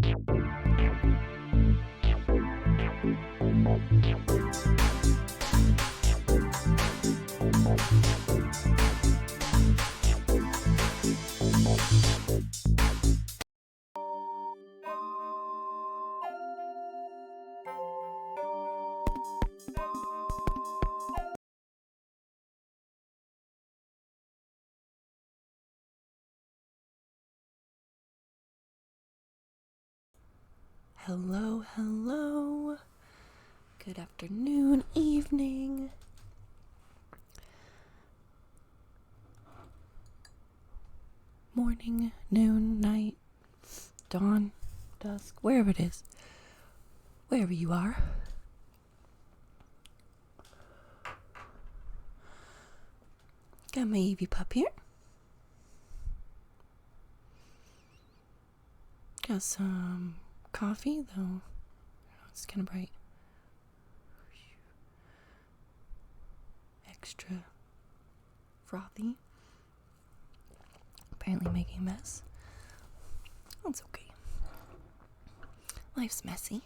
You Hello, hello. Good afternoon, evening. Morning, noon, night, dawn, dusk, wherever it is. Wherever you are. Got my Evie pup here. Got some coffee, though it's kind of bright. Extra frothy. Apparently making a mess. That's okay. Life's messy.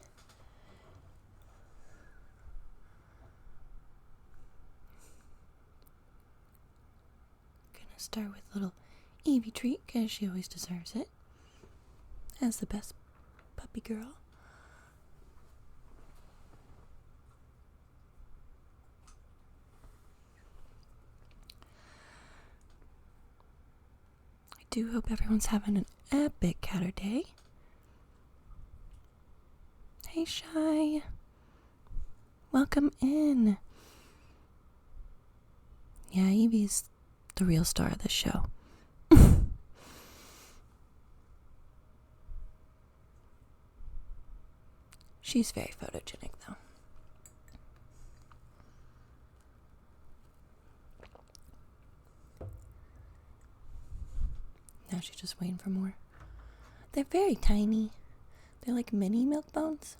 Gonna start with a little Evie treat, because she always deserves it. As the best puppy girl. I do hope everyone's having an epic catter day. Hey, Shy. Welcome in. Yeah, Evie's the real star of this show. She's very photogenic, though. Now she's just waiting for more. They're very tiny. They're like mini milk bones.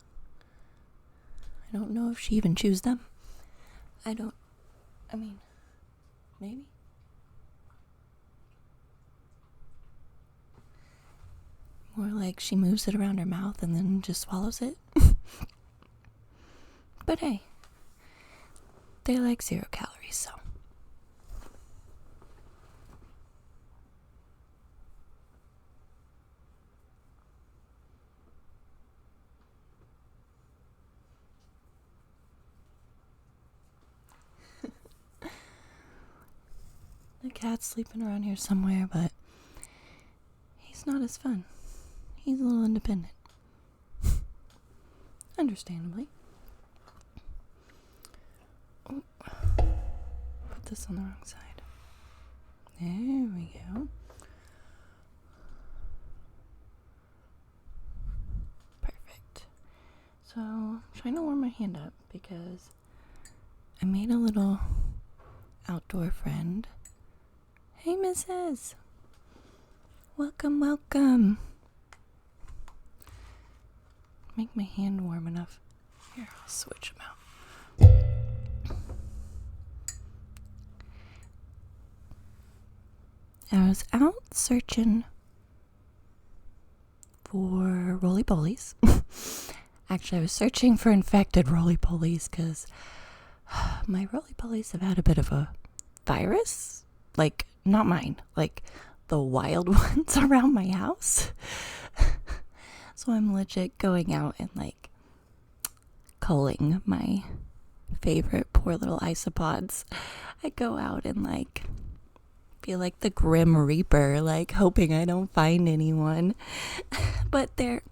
I don't know if she even chews them. Maybe? More like she moves it around her mouth and then just swallows it. But hey, they're like 0 calories, so. The cat's sleeping around here somewhere, but he's not as fun. He's a little independent. Understandably. Oh, put this on the wrong side. There we go. Perfect. So, I'm trying to warm my hand up because I made a little outdoor friend. Hey, Mrs. Welcome, welcome. Make my hand warm enough. Here, I'll switch them out. I was out searching for roly-polies. Actually, I was searching for infected roly-polies because my roly-polies have had a bit of a virus. Like, not mine. Like, the wild ones around my house. So I'm legit going out and, like, culling my favorite poor little isopods. I go out and, like, feel like the Grim Reaper, like, hoping I don't find anyone. But they're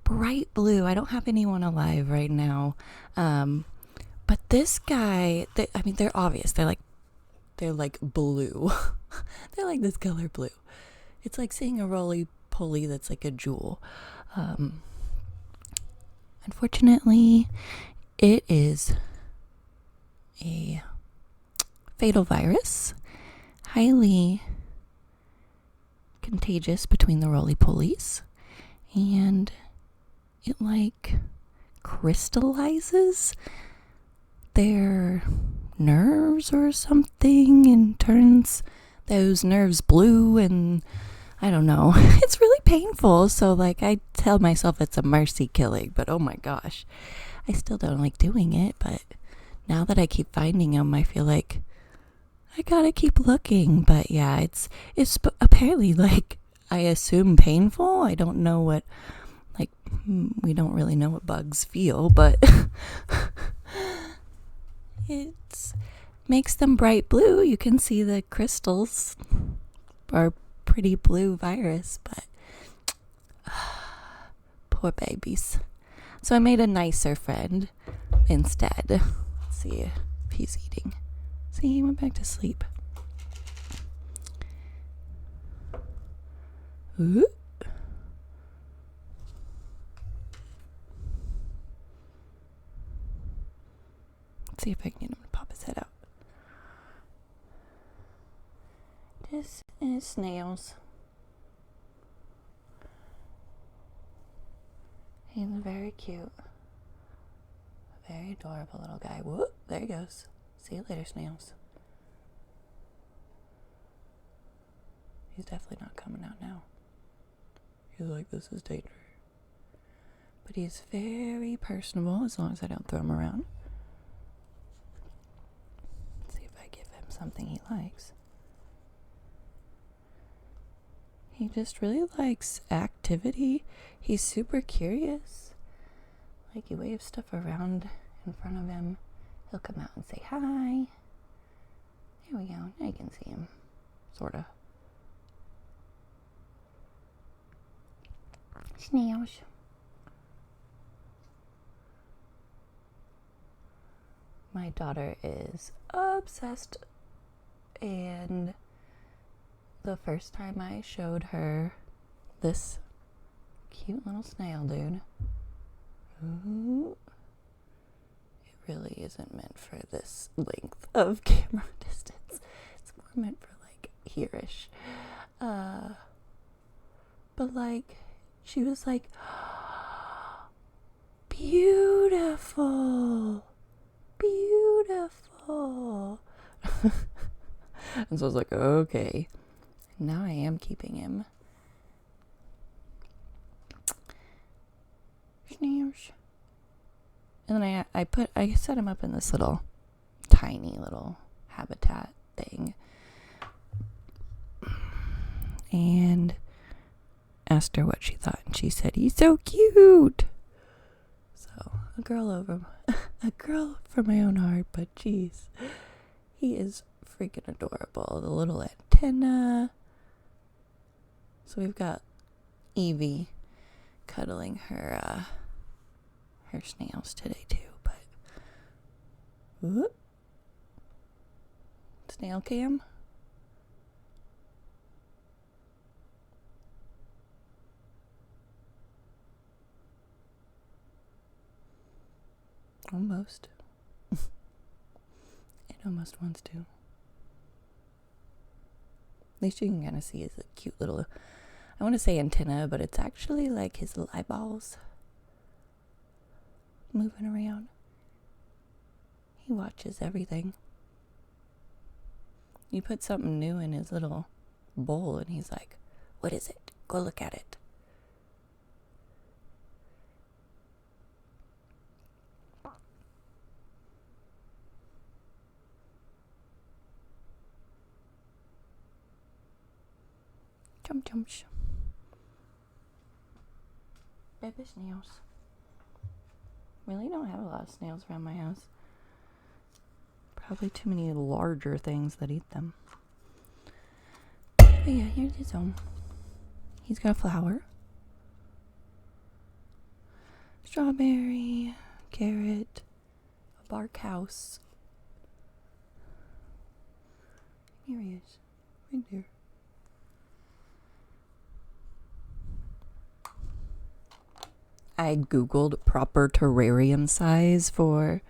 bright blue. I don't have anyone alive right now. But this guy, they're obvious. They're like blue. They're like this color blue. It's like seeing a roly-poly that's like a jewel. Unfortunately, it is a fatal virus, highly contagious between the roly-polies, and it like crystallizes their nerves or something and turns those nerves blue, and I don't know. It's really painful. So, like, I tell myself it's a mercy killing, but oh my gosh, I still don't like doing it. But now that I keep finding them, I feel like I gotta keep looking. But yeah, it's apparently, like, I assume painful. I don't know what, like, we don't really know what bugs feel, but it makes them bright blue. You can see the crystals are pretty blue virus, but Poor babies. So I made a nicer friend instead. Let's see if he's eating. See, he went back to sleep. Ooh. Let's see if I can get him to pop his head out. This is Snails. He's very cute. Very adorable little guy. Whoop, there he goes. See you later, Snails. He's definitely not coming out now. He's like, this is danger. But he's very personable as long as I don't throw him around. Let's see if I give him something he likes. He just really likes activity. He's super curious. Like, you wave stuff around in front of him, he'll come out and say hi. There we go. Now you can see him. Sorta. Snails. My daughter is obsessed, and the first time I showed her this cute little snail dude, ooh, it really isn't meant for this length of camera distance. It's more meant for like here-ish. But like, she was like, beautiful, beautiful. And so I was like, okay, now I am keeping him. And then I set him up in this little tiny little habitat thing and asked her what she thought, and she said, he's so cute. So a girl from my own heart, but geez, he is freaking adorable. The little antenna. So we've got Evie cuddling her snails today too, but whoop. Snail cam. Almost. It almost wants to. At least you can kind of see his cute little, I want to say antenna, but it's actually like his little eyeballs moving around. He watches everything. You put something new in his little bowl and he's like, what is it? Go look at it. Chum chums. Baby snails. Really don't have a lot of snails around my house. Probably too many larger things that eat them. But yeah, here's his home. He's got a flower. Strawberry, carrot, a bark house. Here he is. Right there. I googled proper terrarium size for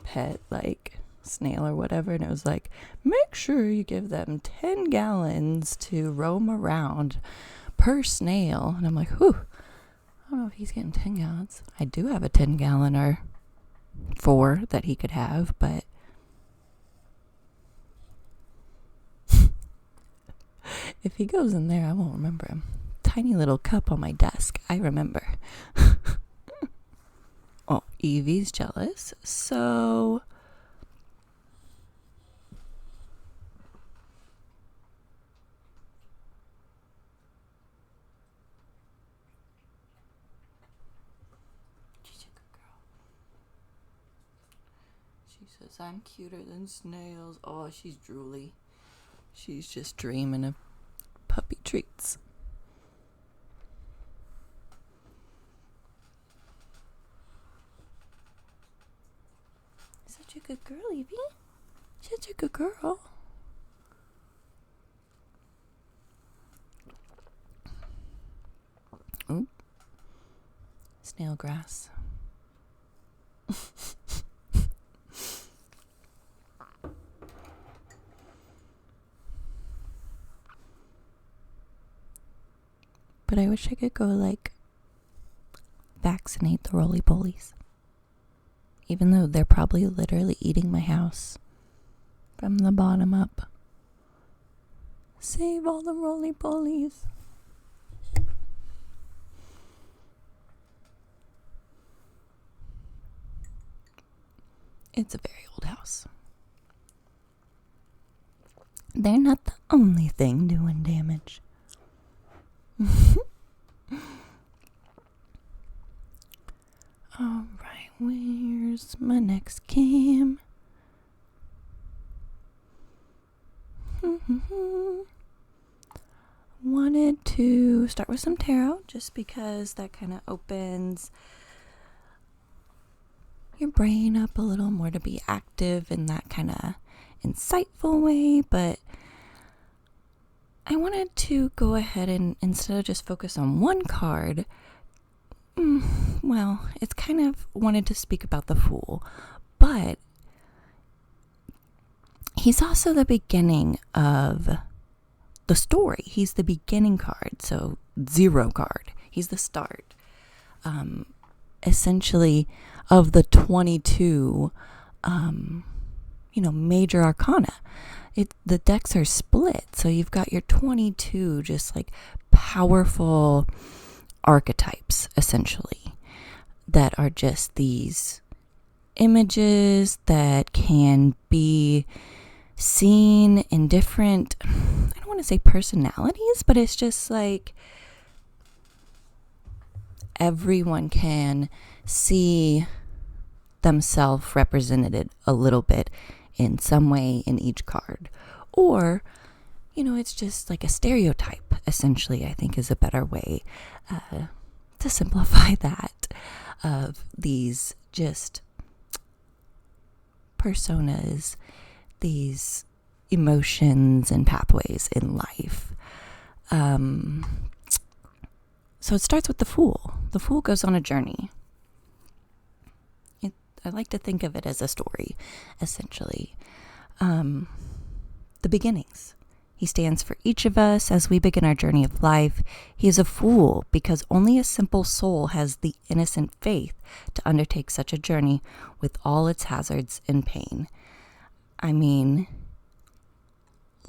pet, like snail or whatever, and it was like, make sure you give them 10 gallons to roam around per snail. And I'm like, whew, I don't know if he's getting 10 gallons. I do have a 10-gallon or 4 that he could have, but if he goes in there, I won't remember him. Tiny little cup on my desk, I remember. Oh, Evie's jealous, so she's a good girl. She says, I'm cuter than snails. Oh, she's drooly. She's just dreaming of puppy treats. Good girl, Evie. Such a good girl. Ooh. Snail grass. But I wish I could go, vaccinate the roly-polies. Even though they're probably literally eating my house from the bottom up. Save all the roly-polies. It's a very old house. They're not the only thing doing damage. Alright, where's my next cam? Wanted to start with some tarot just because that kind of opens your brain up a little more to be active in that kind of insightful way, but I wanted to go ahead and instead of just focus on one card, it's kind of wanted to speak about the Fool, but he's also the beginning of the story. He's the beginning card, so 0 card. He's the start. Essentially, of the 22, major arcana. The decks are split, so you've got your 22 just powerful archetypes, essentially, that are just these images that can be seen in different, I don't want to say personalities, but it's just everyone can see themselves represented a little bit in some way in each card. Or, it's just a stereotype, essentially, I think is a better way to simplify that, of these just personas, these emotions and pathways in life. So it starts with the Fool. The Fool goes on a journey. I like to think of it as a story, essentially. The beginnings. He stands for each of us as we begin our journey of life. He is a fool because only a simple soul has the innocent faith to undertake such a journey with all its hazards and pain. I mean,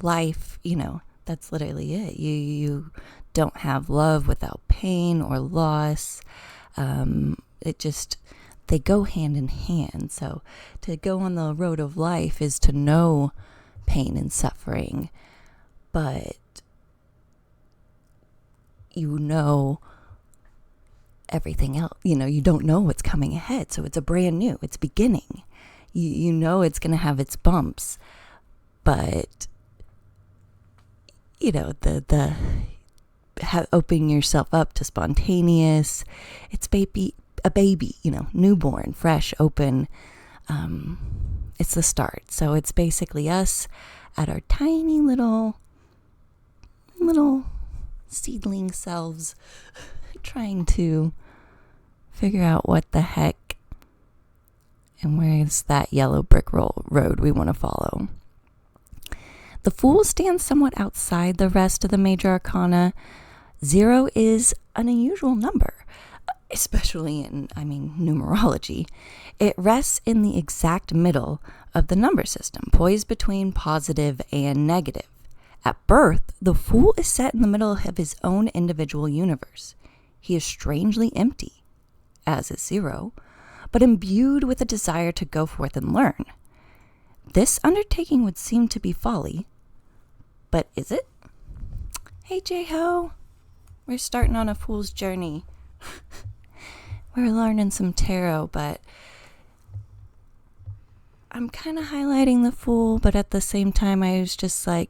life, that's literally it. You don't have love without pain or loss. They go hand in hand. So to go on the road of life is to know pain and suffering, but everything else. You don't know what's coming ahead, so it's a brand new. It's beginning. It's going to have its bumps, but opening yourself up to spontaneous. It's a baby, newborn, fresh, open. It's the start. So it's basically us at our tiny little seedling selves trying to figure out what the heck and where's that yellow brick road we want to follow. The Fool stands somewhat outside the rest of the major arcana. 0 is an unusual number, especially in, numerology. It rests in the exact middle of the number system, poised between positive and negative. At birth, the Fool is set in the middle of his own individual universe. He is strangely empty, as is 0, but imbued with a desire to go forth and learn. This undertaking would seem to be folly, but is it? Hey, J-Ho, we're starting on a fool's journey. We're learning some tarot, but I'm kind of highlighting the Fool, but at the same time, I was just you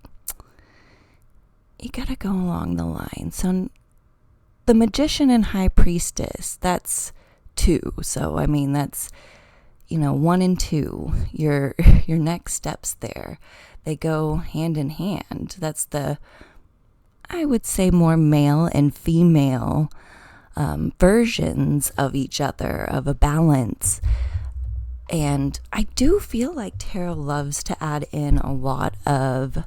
gotta go along the line. So the Magician and High Priestess, that's 2. So, that's, 1 and 2, your next steps there, they go hand in hand. That's I would say, more male and female versions of each other, of a balance. And I do feel like tarot loves to add in a lot of,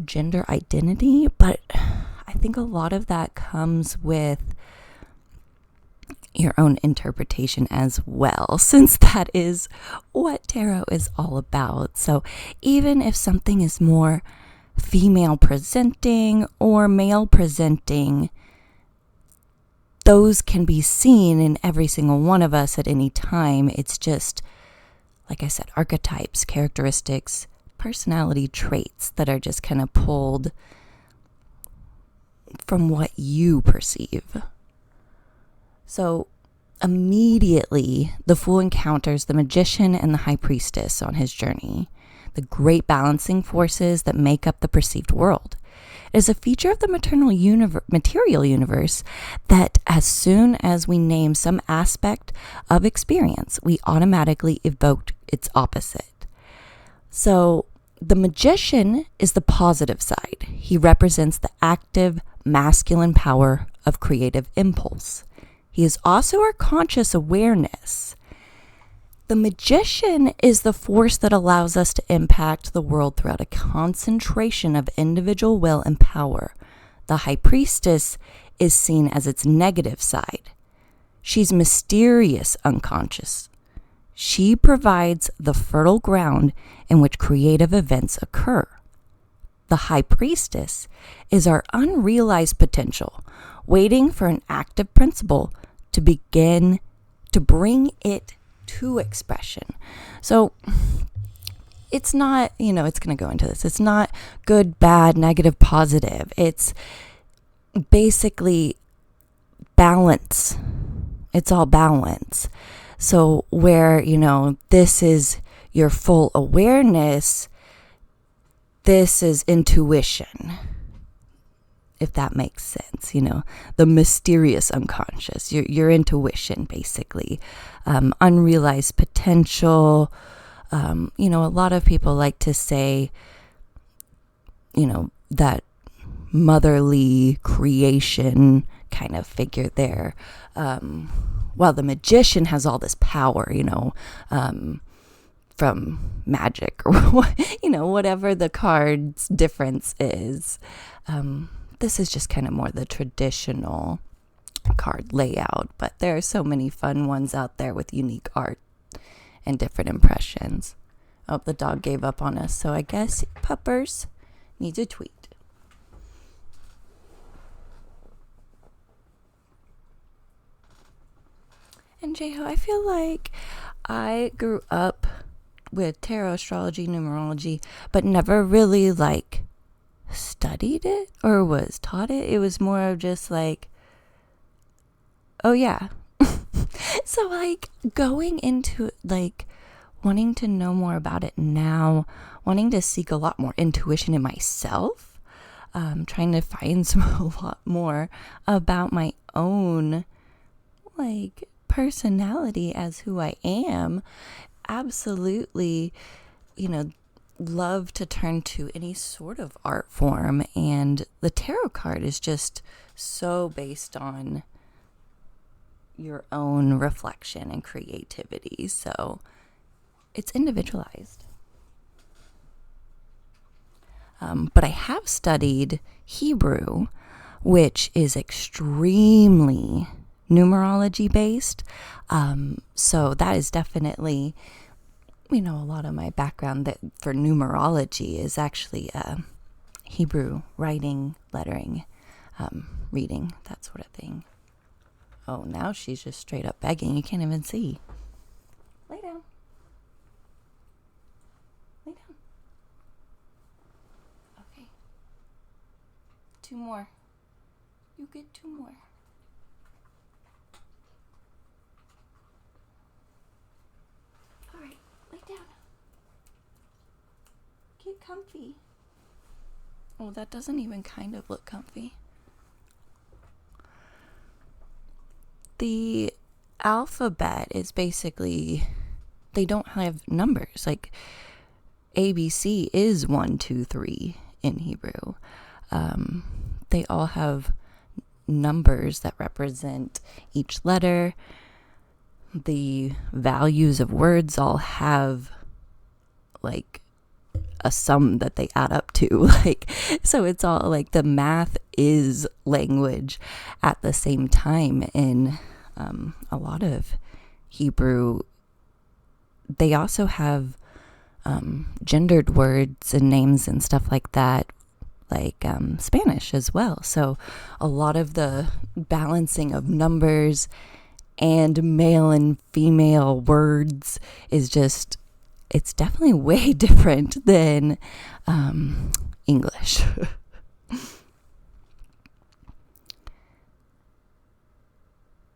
gender identity, but I think a lot of that comes with your own interpretation as well, since that is what tarot is all about. So even if something is more female presenting or male presenting, those can be seen in every single one of us at any time. It's just, like I said, archetypes, characteristics, personality traits that are just kind of pulled from what you perceive. So immediately, the Fool encounters the Magician and the High Priestess on his journey, the great balancing forces that make up the perceived world. It is a feature of the material universe that as soon as we name some aspect of experience, we automatically evoke its opposite. So the Magician is the positive side. He represents the active, masculine power of creative impulse. He is also our conscious awareness. The Magician is the force that allows us to impact the world throughout a concentration of individual will and power. The High Priestess is seen as its negative side. She's mysterious, unconscious. She provides the fertile ground in which creative events occur. The High Priestess is our unrealized potential, waiting for an active principle to begin to bring it to expression. So it's not, it's going to go into this. It's not good, bad, negative, positive. It's basically balance. It's all balance. So where, this is your full awareness, this is intuition, if that makes sense, the mysterious unconscious, your intuition, basically, unrealized potential. A lot of people like to say, that motherly creation kind of figure there. While the Magician has all this power, from magic or, whatever the card's difference is. This is just kind of more the traditional card layout, but there are so many fun ones out there with unique art and different impressions. Oh, the dog gave up on us, so I guess Puppers needs a tweet. And Jeho, I feel like I grew up with tarot, astrology, numerology, but never really studied it or was taught it. It was more of just oh yeah. So going into wanting to know more about it now, wanting to seek a lot more intuition in myself, trying to find a lot more about my own personality as who I am. Absolutely, love to turn to any sort of art form, and the tarot card is just so based on your own reflection and creativity, so it's individualized. But I have studied Hebrew, which is extremely numerology based, so that is definitely a lot of my background that for numerology is actually Hebrew writing, lettering, reading, that sort of thing. Oh, now she's just straight up begging. You can't even see. Lay down. Lay down. Okay. 2 more. You get 2 more. All right. Lay down. Get comfy. Oh, that doesn't even kind of look comfy. The alphabet is basically, they don't have numbers. Like ABC is 1, 2, 3 in Hebrew. They all have numbers that represent each letter. The values of words all have like a sum that they add up to. Like, so it's all like the math is language at the same time. In a lot of Hebrew, they also have gendered words and names and stuff like that, like Spanish as well. So a lot of the balancing of numbers and male and female words is just, it's definitely way different than English.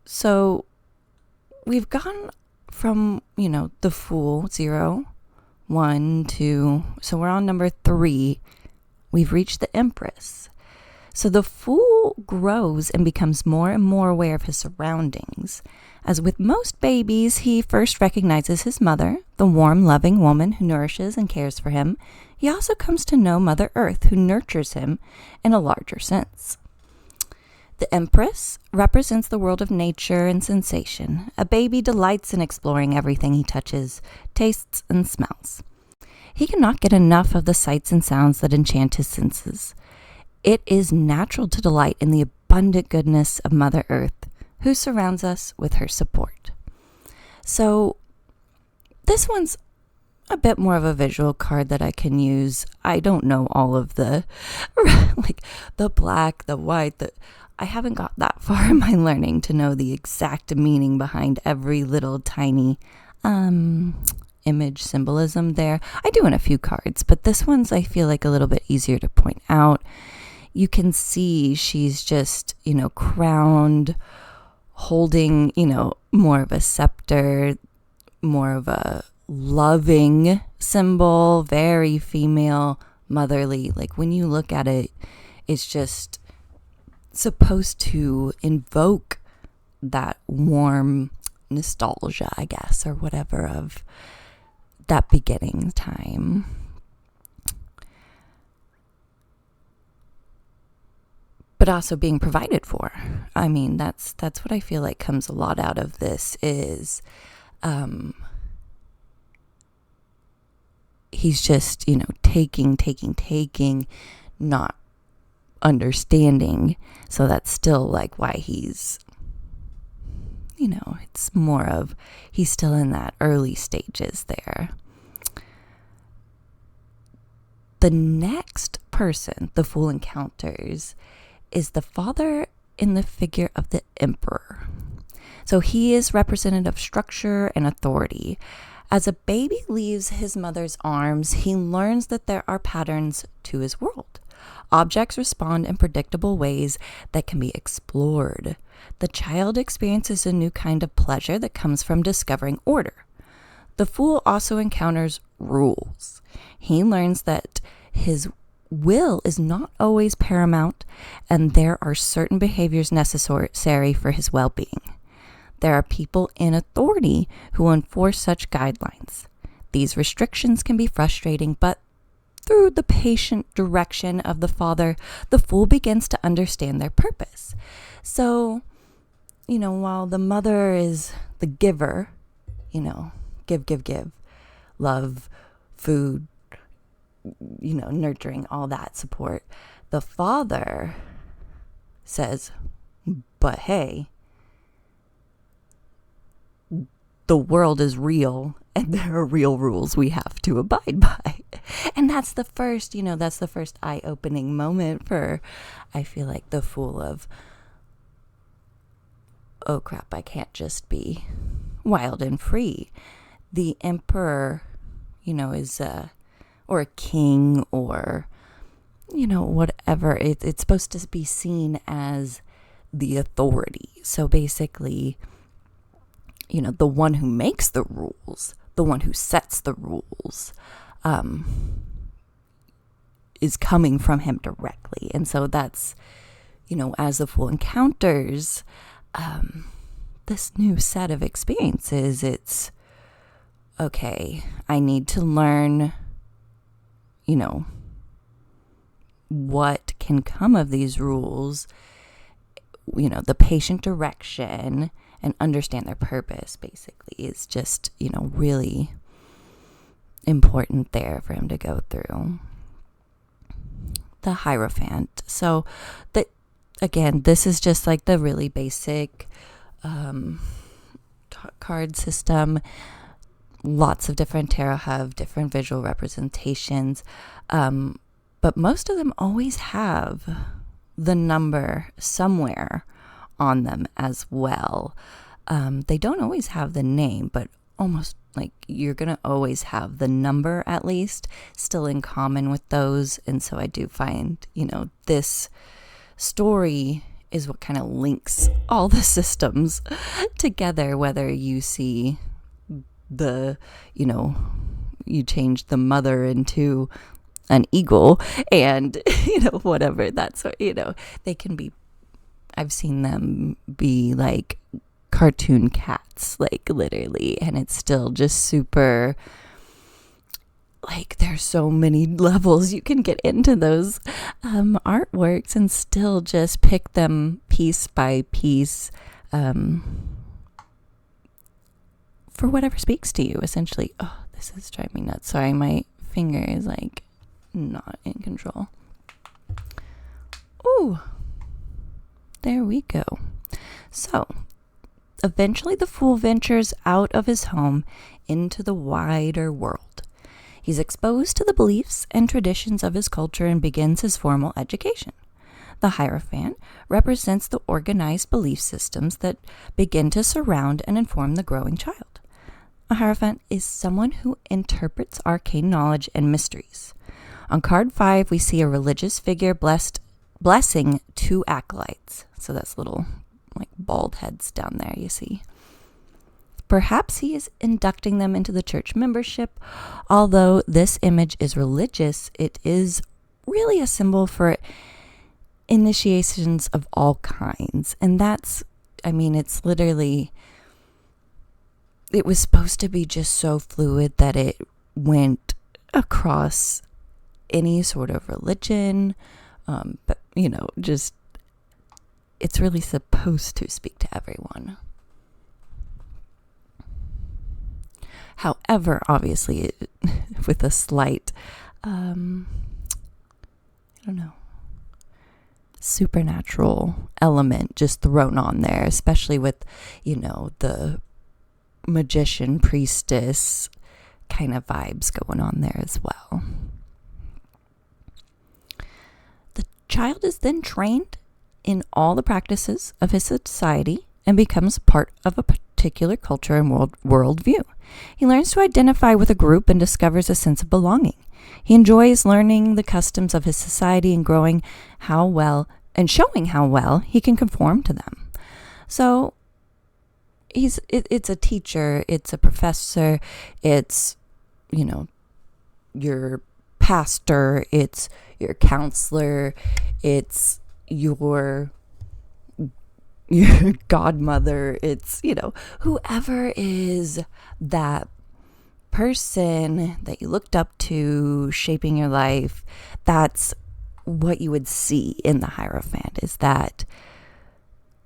So we've gone from, the Fool, 0, 1, 2. So we're on number 3. We've reached the Empress. So the Fool grows and becomes more and more aware of his surroundings. As with most babies, he first recognizes his mother, the warm, loving woman who nourishes and cares for him. He also comes to know Mother Earth, who nurtures him in a larger sense. The Empress represents the world of nature and sensation. A baby delights in exploring everything he touches, tastes, and smells. He cannot get enough of the sights and sounds that enchant his senses. It is natural to delight in the abundant goodness of Mother Earth, who surrounds us with her support. So this one's a bit more of a visual card that I can use. I don't know all of the, like the black, the white, I haven't got that far in my learning to know the exact meaning behind every little tiny image symbolism there. I do in a few cards, but this one's, I feel like, a little bit easier to point out. You can see she's just, crowned, holding, more of a scepter, more of a loving symbol, very female, motherly. Like when you look at it, it's just supposed to invoke that warm nostalgia, I guess, or whatever, of that beginning time. But also being provided for. I mean, that's what I feel like comes a lot out of this is he's just, taking, not understanding. So that's still like why he's, it's more of, he's still in that early stages there. The next person the Fool encounters is the father in the figure of the emperor. So he is representative of structure and authority. As a baby leaves his mother's arms, he learns that there are patterns to his world. Objects respond in predictable ways that can be explored. The child experiences a new kind of pleasure that comes from discovering order. The Fool also encounters rules. He learns that his will is not always paramount, and there are certain behaviors necessary for his well-being. There are people in authority who enforce such guidelines. These restrictions can be frustrating, but through the patient direction of the father, the Fool begins to understand their purpose. So, while the mother is the giver, give, love, food, nurturing, all that support, the father says, but hey, the world is real and there are real rules we have to abide by. And that's the first, eye-opening moment for, I feel like, the Fool of, oh crap, I can't just be wild and free. The emperor, is or a king, or whatever. It's supposed to be seen as the authority. So basically, the one who makes the rules, the one who sets the rules, is coming from him directly. And so that's, as the Fool encounters this new set of experiences, it's, okay, I need to learn, what can come of these rules, the patient direction, and understand their purpose, basically, is just, really important there for him to go through. The Hierophant. So, again, this is just like the really basic card system. Lots of different tarot have different visual representations, but most of them always have the number somewhere on them as well. They don't always have the name, but almost like you're going to always have the number, at least, still in common with those. And so I do find, this story is what kind of links all the systems together, whether you see the, you change the mother into an eagle and, whatever, that's what, they can be, I've seen them be like cartoon cats, like literally, and it's still just super, like, there's so many levels you can get into those artworks and still just pick them piece by piece for whatever speaks to you, essentially. Oh, this is driving me nuts. Sorry, my finger is like not in control. Ooh, there we go. So, eventually the Fool ventures out of his home into the wider world. He's exposed to the beliefs and traditions of his culture and begins his formal education. The Hierophant represents the organized belief systems that begin to surround and inform the growing child. A Hierophant is someone who interprets arcane knowledge and mysteries. On card 5, we see a religious figure blessing 2 acolytes. So that's little, like, bald heads down there, you see. Perhaps he is inducting them into the church membership. Although this image is religious, it is really a symbol for initiations of all kinds. And that's, it's literally, it was supposed to be just so fluid that it went across any sort of religion. But, just, it's really supposed to speak to everyone. However, obviously, with a slight, supernatural element just thrown on there, especially with, the magician, priestess kind of vibes going on there as well. The child is then trained in all the practices of his society and becomes part of a particular culture and worldview. He learns to identify with a group and discovers a sense of belonging. He enjoys learning the customs of his society and showing how well he can conform to them. So it's a teacher, it's a professor, it's, your pastor, it's your counselor, it's your godmother, it's, whoever is that person that you looked up to shaping your life. That's what you would see in the Hierophant, is that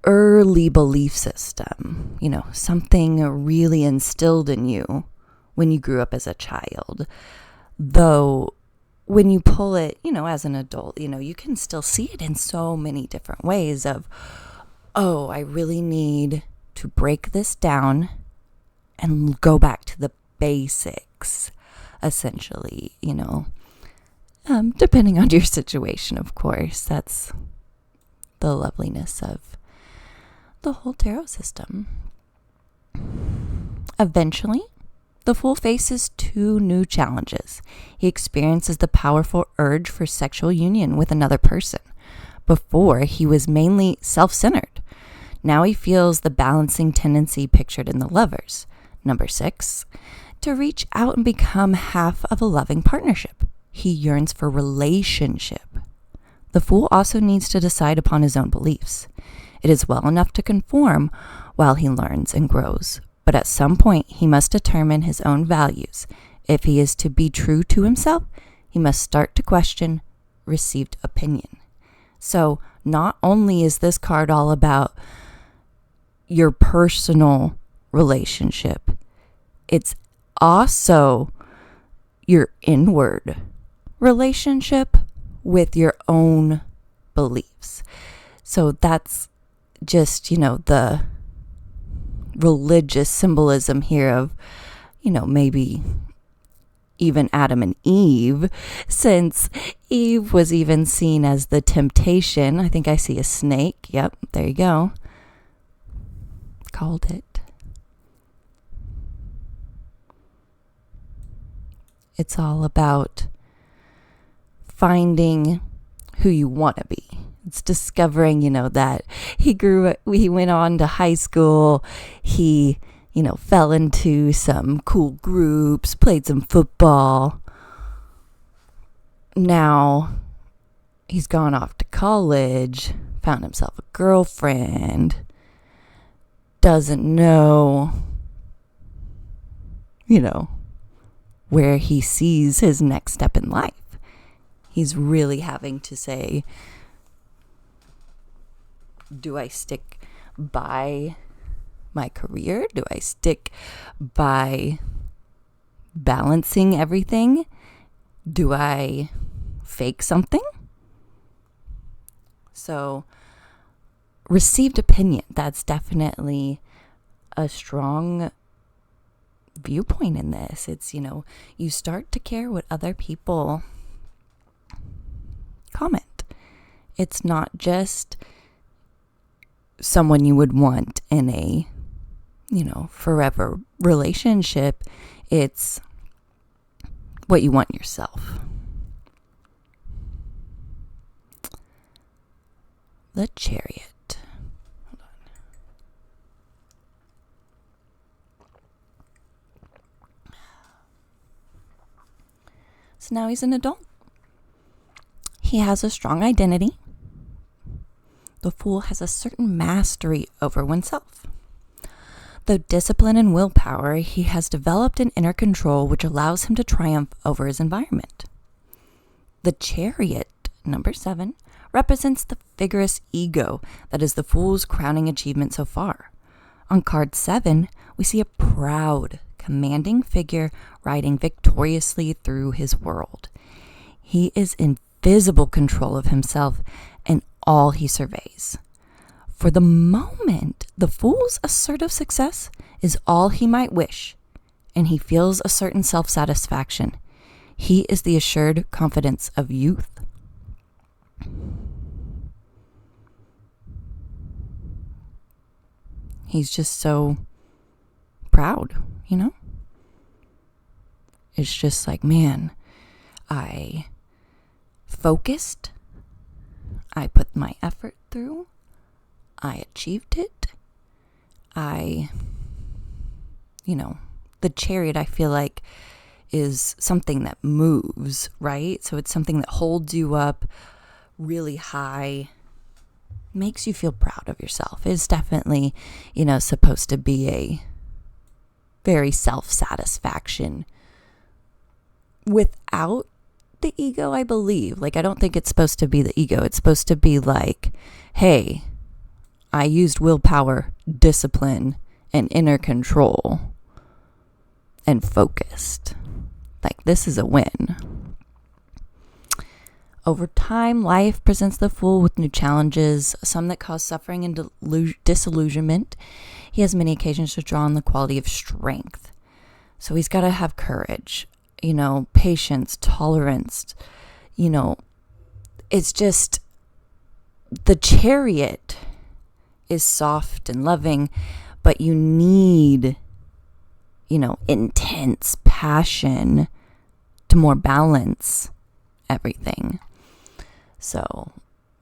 early belief system, something really instilled in you when you grew up as a child. Though when you pull it, as an adult, you can still see it in so many different ways of, oh, I really need to break this down and go back to the basics, essentially, depending on your situation, of course. That's the loveliness of the whole tarot system. Eventually, the Fool faces 2 new challenges. He experiences the powerful urge for sexual union with another person. Before, he was mainly self-centered. Now he feels the balancing tendency pictured in the Lovers. Number 6, to reach out and become half of a loving partnership. He yearns for relationship. The Fool also needs to decide upon his own beliefs. It is well enough to conform while he learns and grows. But at some point, he must determine his own values. If he is to be true to himself, he must start to question received opinion. So not only is this card all about your personal relationship, it's also your inward relationship with your own beliefs. So that's just, the religious symbolism here of, maybe even Adam and Eve, since Eve was even seen as the temptation. I think I see a snake. Yep, there you go. Called it. It's all about finding who you want to be. It's discovering, that he went on to high school. He, fell into some cool groups, played some football. Now he's gone off to college, found himself a girlfriend, doesn't know, where he sees his next step in life. He's really having to say, do I stick by my career? Do I stick by balancing everything? Do I fake something? So, received opinion, that's definitely a strong viewpoint in this. It's, you start to care what other people comment. It's not just someone you would want in a, forever relationship. It's what you want yourself. The Chariot. Hold on. So now he's an adult. He has a strong identity. The Fool has a certain mastery over oneself. Though discipline and willpower, he has developed an inner control which allows him to triumph over his environment. The Chariot, number 7, represents the vigorous ego that is the Fool's crowning achievement so far. On card 7, we see a proud, commanding figure riding victoriously through his world. He is in visible control of himself and all he surveys. For the moment, the Fool's assertive success is all he might wish, and he feels a certain self-satisfaction. He is the assured confidence of youth. He's just so proud, It's just like, man, I focused. I put my effort through. I achieved it. The chariot, I feel like, is something that moves, right? So it's something that holds you up really high, makes you feel proud of yourself. It's definitely, supposed to be a very self-satisfaction without the ego, I believe. I don't think it's supposed to be the ego. It's supposed to be like, hey, I used willpower, discipline, and inner control and focused. This is a win. Over time, life presents the Fool with new challenges, some that cause suffering and disillusionment. He has many occasions to draw on the quality of strength. So he's got to have courage, patience, tolerance, it's just the Chariot is soft and loving, but you need, intense passion to more balance everything. So,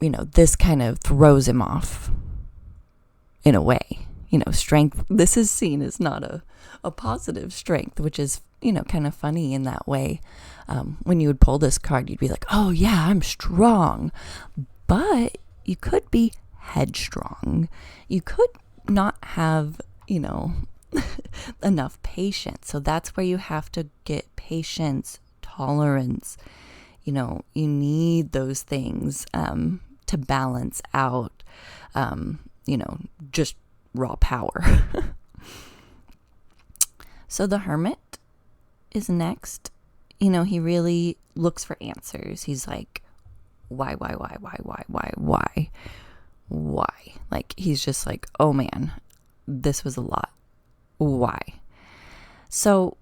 this kind of throws him off in a way. Strength, this is seen as not a positive strength, which is, kind of funny in that way. When you would pull this card, you'd be like, oh yeah, I'm strong. But you could be headstrong. You could not have, enough patience. So that's where you have to get patience, tolerance. You need those things to balance out, just raw power. So the hermit is next. He really looks for answers. He's like, why? Like, he's just like, oh man, this was a lot. Why? So,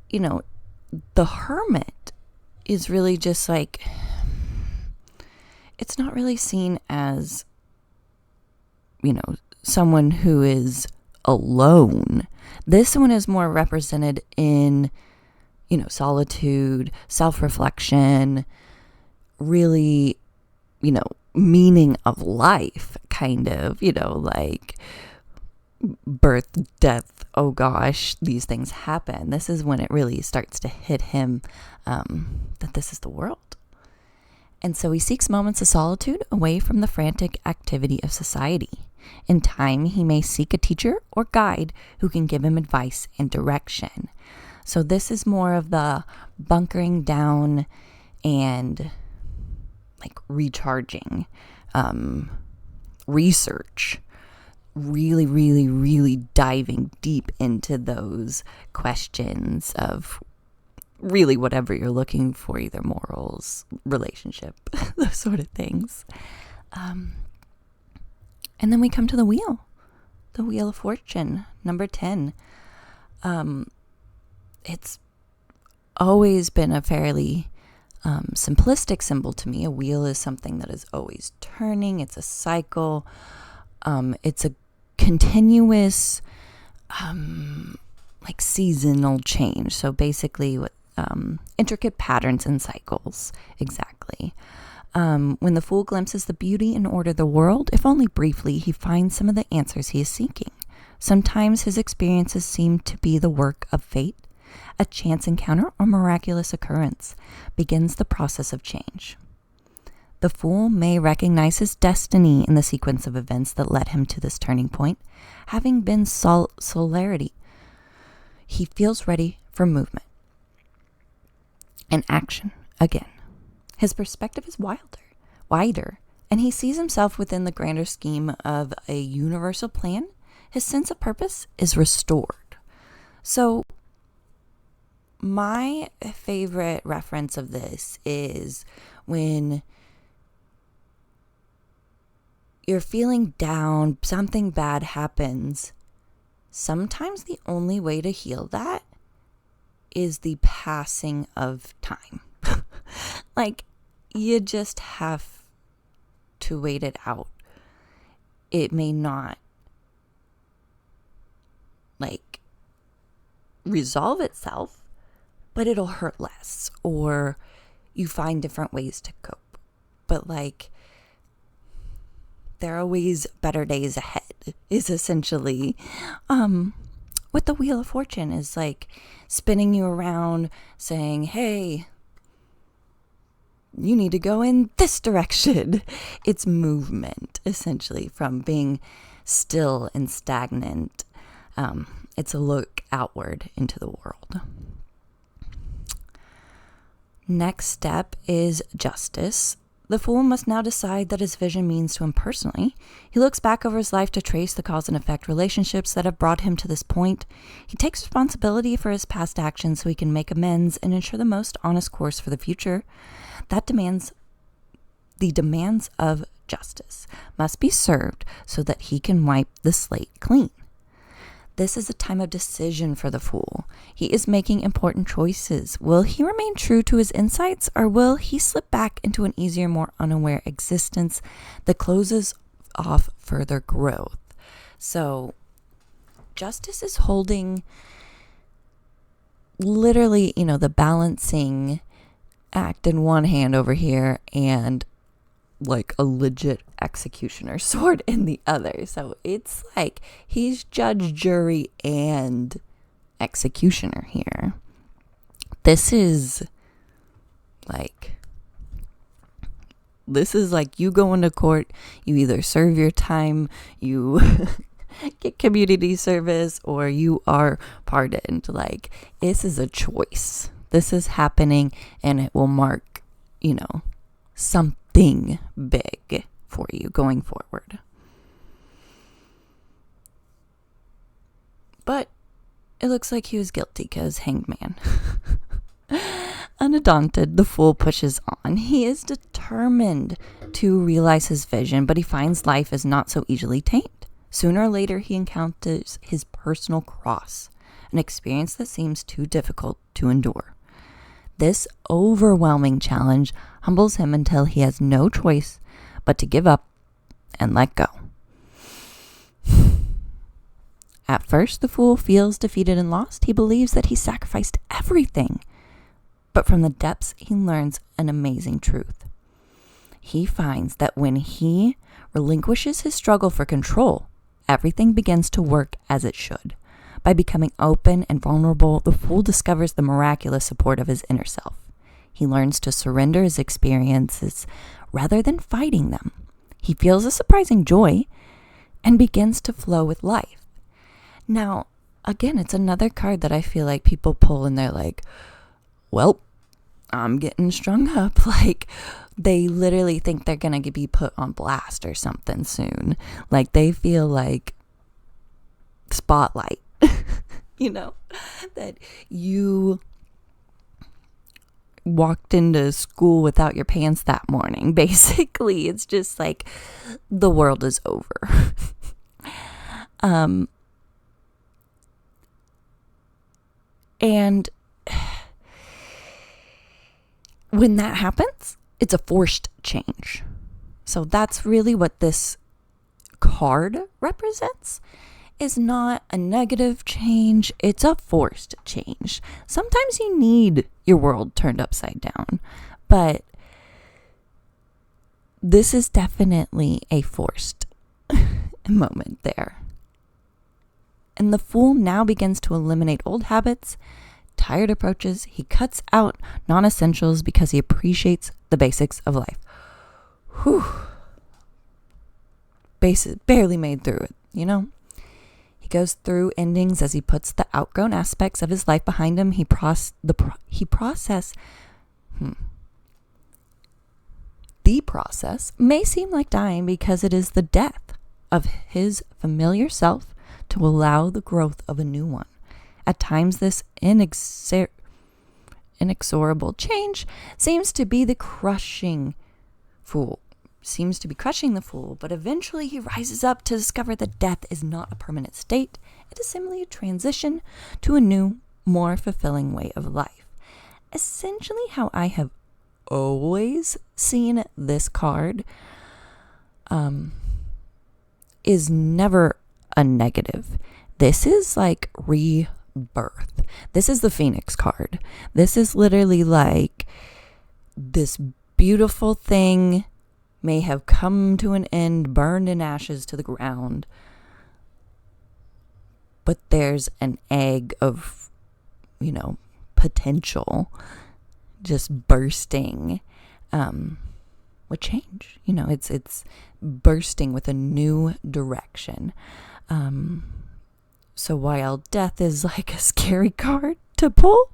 the hermit is really just like, it's not really seen as, someone who is alone. This one is more represented in, solitude, self-reflection, really, meaning of life, kind of, like birth, death, oh gosh, these things happen. This is when it really starts to hit him that this is the world. And so he seeks moments of solitude away from the frantic activity of society. In time, he may seek a teacher or guide who can give him advice and direction. So this is more of the bunkering down and like recharging, research, really, really, really diving deep into those questions of really whatever you're looking for, either morals, relationship, those sort of things. And then we come to the Wheel of Fortune, number 10. It's always been a fairly simplistic symbol to me. A wheel is something that is always turning. It's a cycle. It's a continuous, like seasonal change. So basically, intricate patterns and cycles. Exactly. When the fool glimpses the beauty and order of the world, if only briefly, he finds some of the answers he is seeking. Sometimes his experiences seem to be the work of fate. A chance encounter or miraculous occurrence begins the process of change. The fool may recognize his destiny in the sequence of events that led him to this turning point. Having been solarity, he feels ready for movement and action again. His perspective is wider, and he sees himself within the grander scheme of a universal plan. His sense of purpose is restored. So my favorite reference of this is when you're feeling down, something bad happens. Sometimes the only way to heal that is the passing of time. Like, you just have to wait it out. It may not, like, resolve itself, but it'll hurt less, or you find different ways to cope. But, like, there are always better days ahead, is essentially what the Wheel of Fortune is, like, spinning you around saying, hey, you need to go in this direction. It's movement, essentially, from being still and stagnant. It's a look outward into the world. Next step is justice. The fool must now decide that his vision means to him personally. He looks back over his life to trace the cause and effect relationships that have brought him to this point. He takes responsibility for his past actions so he can make amends and ensure the most honest course for the future. The demands of justice must be served so that he can wipe the slate clean. This is a time of decision for the fool. He is making important choices. Will he remain true to his insights, or will he slip back into an easier, more unaware existence that closes off further growth? So, justice is holding literally, the balancing act in one hand over here and like a legit executioner sword in the other. So it's like he's judge, jury, and executioner here. This is like This is like you go into court, you either serve your time, you get community service, or you are pardoned. Like, this is a choice. This is happening, and it will mark, something big for you going forward. But it looks like he was guilty because hanged man. Undaunted, the fool pushes on. He is determined to realize his vision, but he finds life is not so easily tamed. Sooner or later, he encounters his personal cross, an experience that seems too difficult to endure. This overwhelming challenge humbles him until he has no choice but to give up and let go. At first, the fool feels defeated and lost. He believes that he sacrificed everything. But from the depths, he learns an amazing truth. He finds that when he relinquishes his struggle for control, everything begins to work as it should. By becoming open and vulnerable, the fool discovers the miraculous support of his inner self. He learns to surrender his experiences rather than fighting them. He feels a surprising joy and begins to flow with life. Now, again, it's another card that I feel like people pull and they're like, well, I'm getting strung up. Like, they literally think they're going to be put on blast or something soon. Like, they feel like spotlight, that you walked into school without your pants that morning. Basically, it's just like the world is over. And when that happens, it's a forced change. So that's really what this card represents, is not a negative change. It's a forced change. Sometimes you need your world turned upside down, but this is definitely a forced moment there. And the fool now begins to eliminate old habits, tired approaches. He cuts out non-essentials because he appreciates the basics of life. Whew. Barely made through it, He goes through endings as he puts the outgrown aspects of his life behind him. The process may seem like dying because it is the death of his familiar self to allow the growth of a new one. At times, this inexorable change seems to be crushing the fool, but eventually he rises up to discover that death is not a permanent state. It is simply a transition to a new, more fulfilling way of life. Essentially, how I have always seen this card is never a negative. This is like rebirth. This is the Phoenix card. This is literally like this beautiful thing may have come to an end, burned in ashes to the ground, but there's an egg of, potential just bursting with change. It's bursting with a new direction. So while death is like a scary card to pull,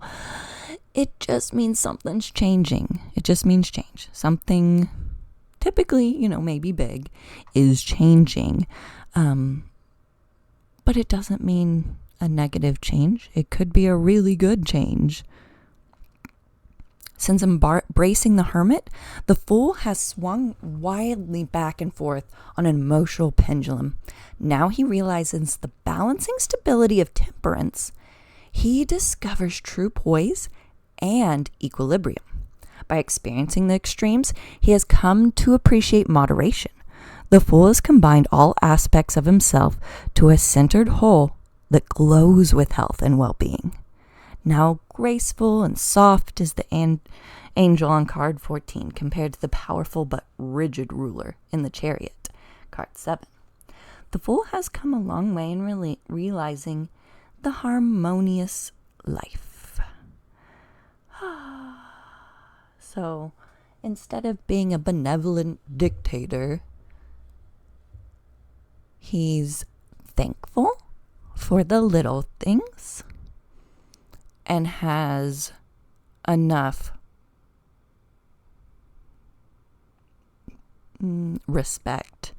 it just means something's changing. It just means change. Something typically, maybe big, is changing. But it doesn't mean a negative change. It could be a really good change. Since embracing the hermit, the fool has swung wildly back and forth on an emotional pendulum. Now he realizes the balancing stability of temperance. He discovers true poise and equilibrium. By experiencing the extremes, he has come to appreciate moderation. The fool has combined all aspects of himself to a centered whole that glows with health and well-being. Now graceful and soft is the angel on card 14 compared to the powerful but rigid ruler in the chariot, card 7. The fool has come a long way in realizing the harmonious life. So instead of being a benevolent dictator, he's thankful for the little things and has enough respect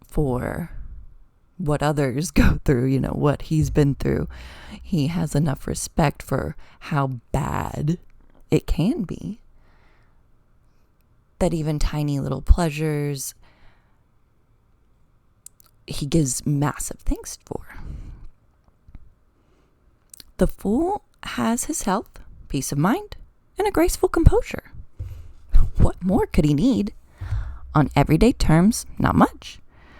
for what others go through, what he's been through. He has enough respect for how bad it can be, that even tiny little pleasures he gives massive thanks for. The fool has his health, peace of mind, and a graceful composure. What more could he need? On everyday terms, not much.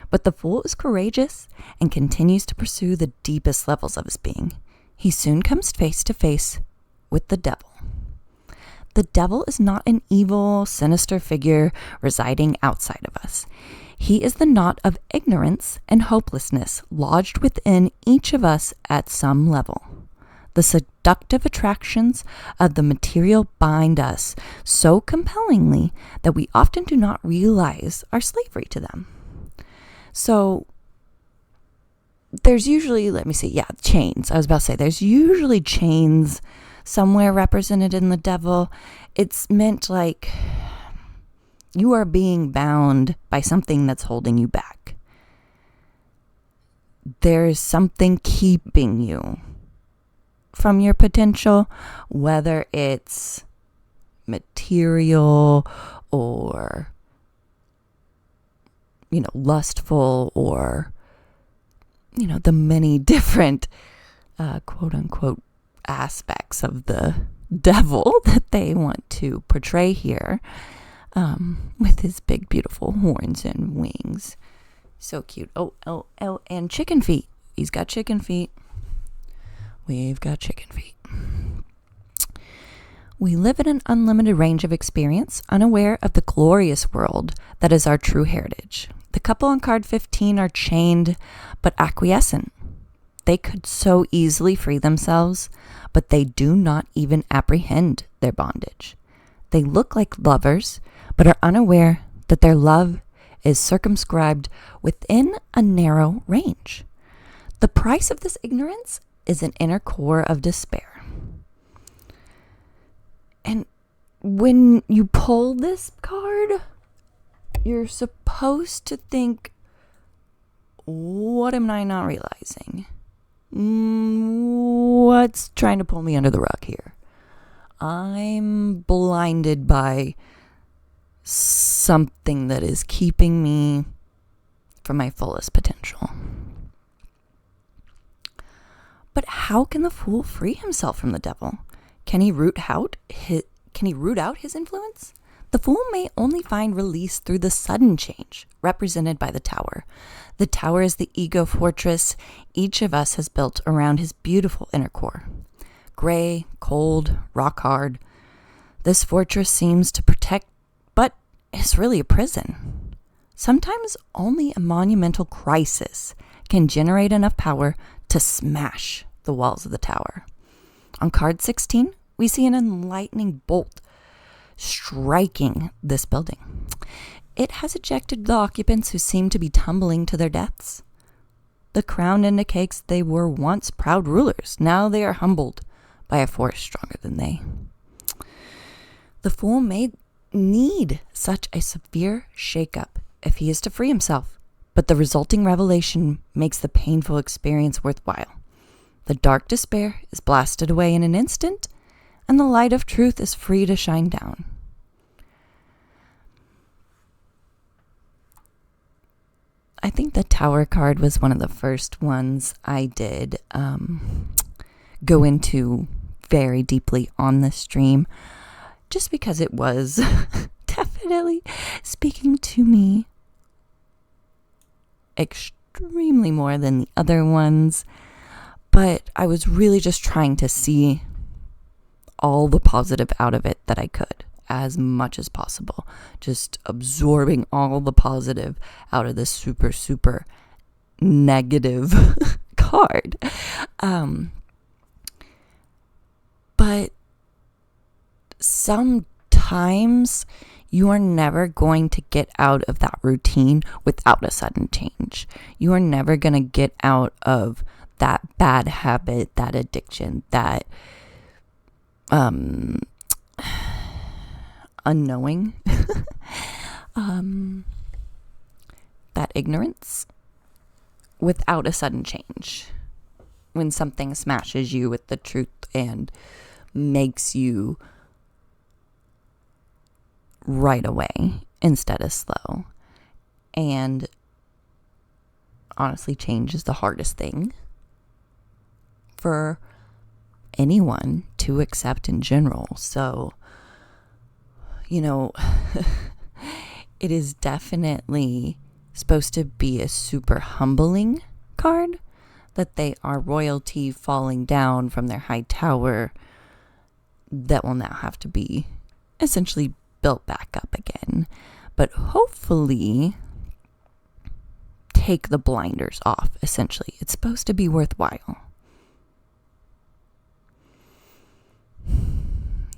But the fool is courageous and continues to pursue the deepest levels of his being. He soon comes face to face with the devil. The devil is not an evil, sinister figure residing outside of us. He is the knot of ignorance and hopelessness lodged within each of us at some level. The seductive attractions of the material bind us so compellingly that we often do not realize our slavery to them. So there's usually, chains. I was about to say, there's usually chains somewhere represented in the devil. It's meant like you are being bound by something that's holding you back. There's something keeping you from your potential, whether it's material or lustful, or the many different quote unquote aspects of the devil that they want to portray here, with his big beautiful horns and wings. So cute. Oh, and chicken feet. He's got chicken feet. We've got chicken feet. We live in an unlimited range of experience, unaware of the glorious world that is our true heritage. The couple on card 15 are chained but acquiescent. They could so easily free themselves, but they do not even apprehend their bondage. They look like lovers, but are unaware that their love is circumscribed within a narrow range. The price of this ignorance is an inner core of despair. And when you pull this card, you're supposed to think, what am I not realizing? What's trying to pull me under the rug here? I'm blinded by something that is keeping me from my fullest potential. But how can the fool free himself from the devil? Can he root out his influence? The fool may only find release through the sudden change represented by the tower. The tower is the ego fortress each of us has built around his beautiful inner core. Gray, cold, rock hard. This fortress seems to protect, but it's really a prison. Sometimes only a monumental crisis can generate enough power to smash the walls of the tower. On card 16, we see an enlightening bolt striking this building. It has ejected the occupants who seem to be tumbling to their deaths. The crown indicates they were once proud rulers. Now they are humbled by a force stronger than they. The fool may need such a severe shakeup if he is to free himself, but the resulting revelation makes the painful experience worthwhile. The dark despair is blasted away in an instant, and the light of truth is free to shine down. I think the Tower card was one of the first ones I did go into very deeply on the stream, just because it was definitely speaking to me extremely more than the other ones. But I was really just trying to see all the positive out of it that I could, as much as possible. Just absorbing all the positive out of this super, super negative card. But sometimes times you are never going to get out of that routine without a sudden change. You are never going to get out of that bad habit, that addiction, that unknowing, that ignorance without a sudden change. When something smashes you with the truth and makes you right away instead of slow. And honestly, change is the hardest thing for anyone to accept in general. So, it is definitely supposed to be a super humbling card, that they are royalty falling down from their high tower that will now have to be essentially built back up again. But hopefully take the blinders off, essentially. It's supposed to be worthwhile.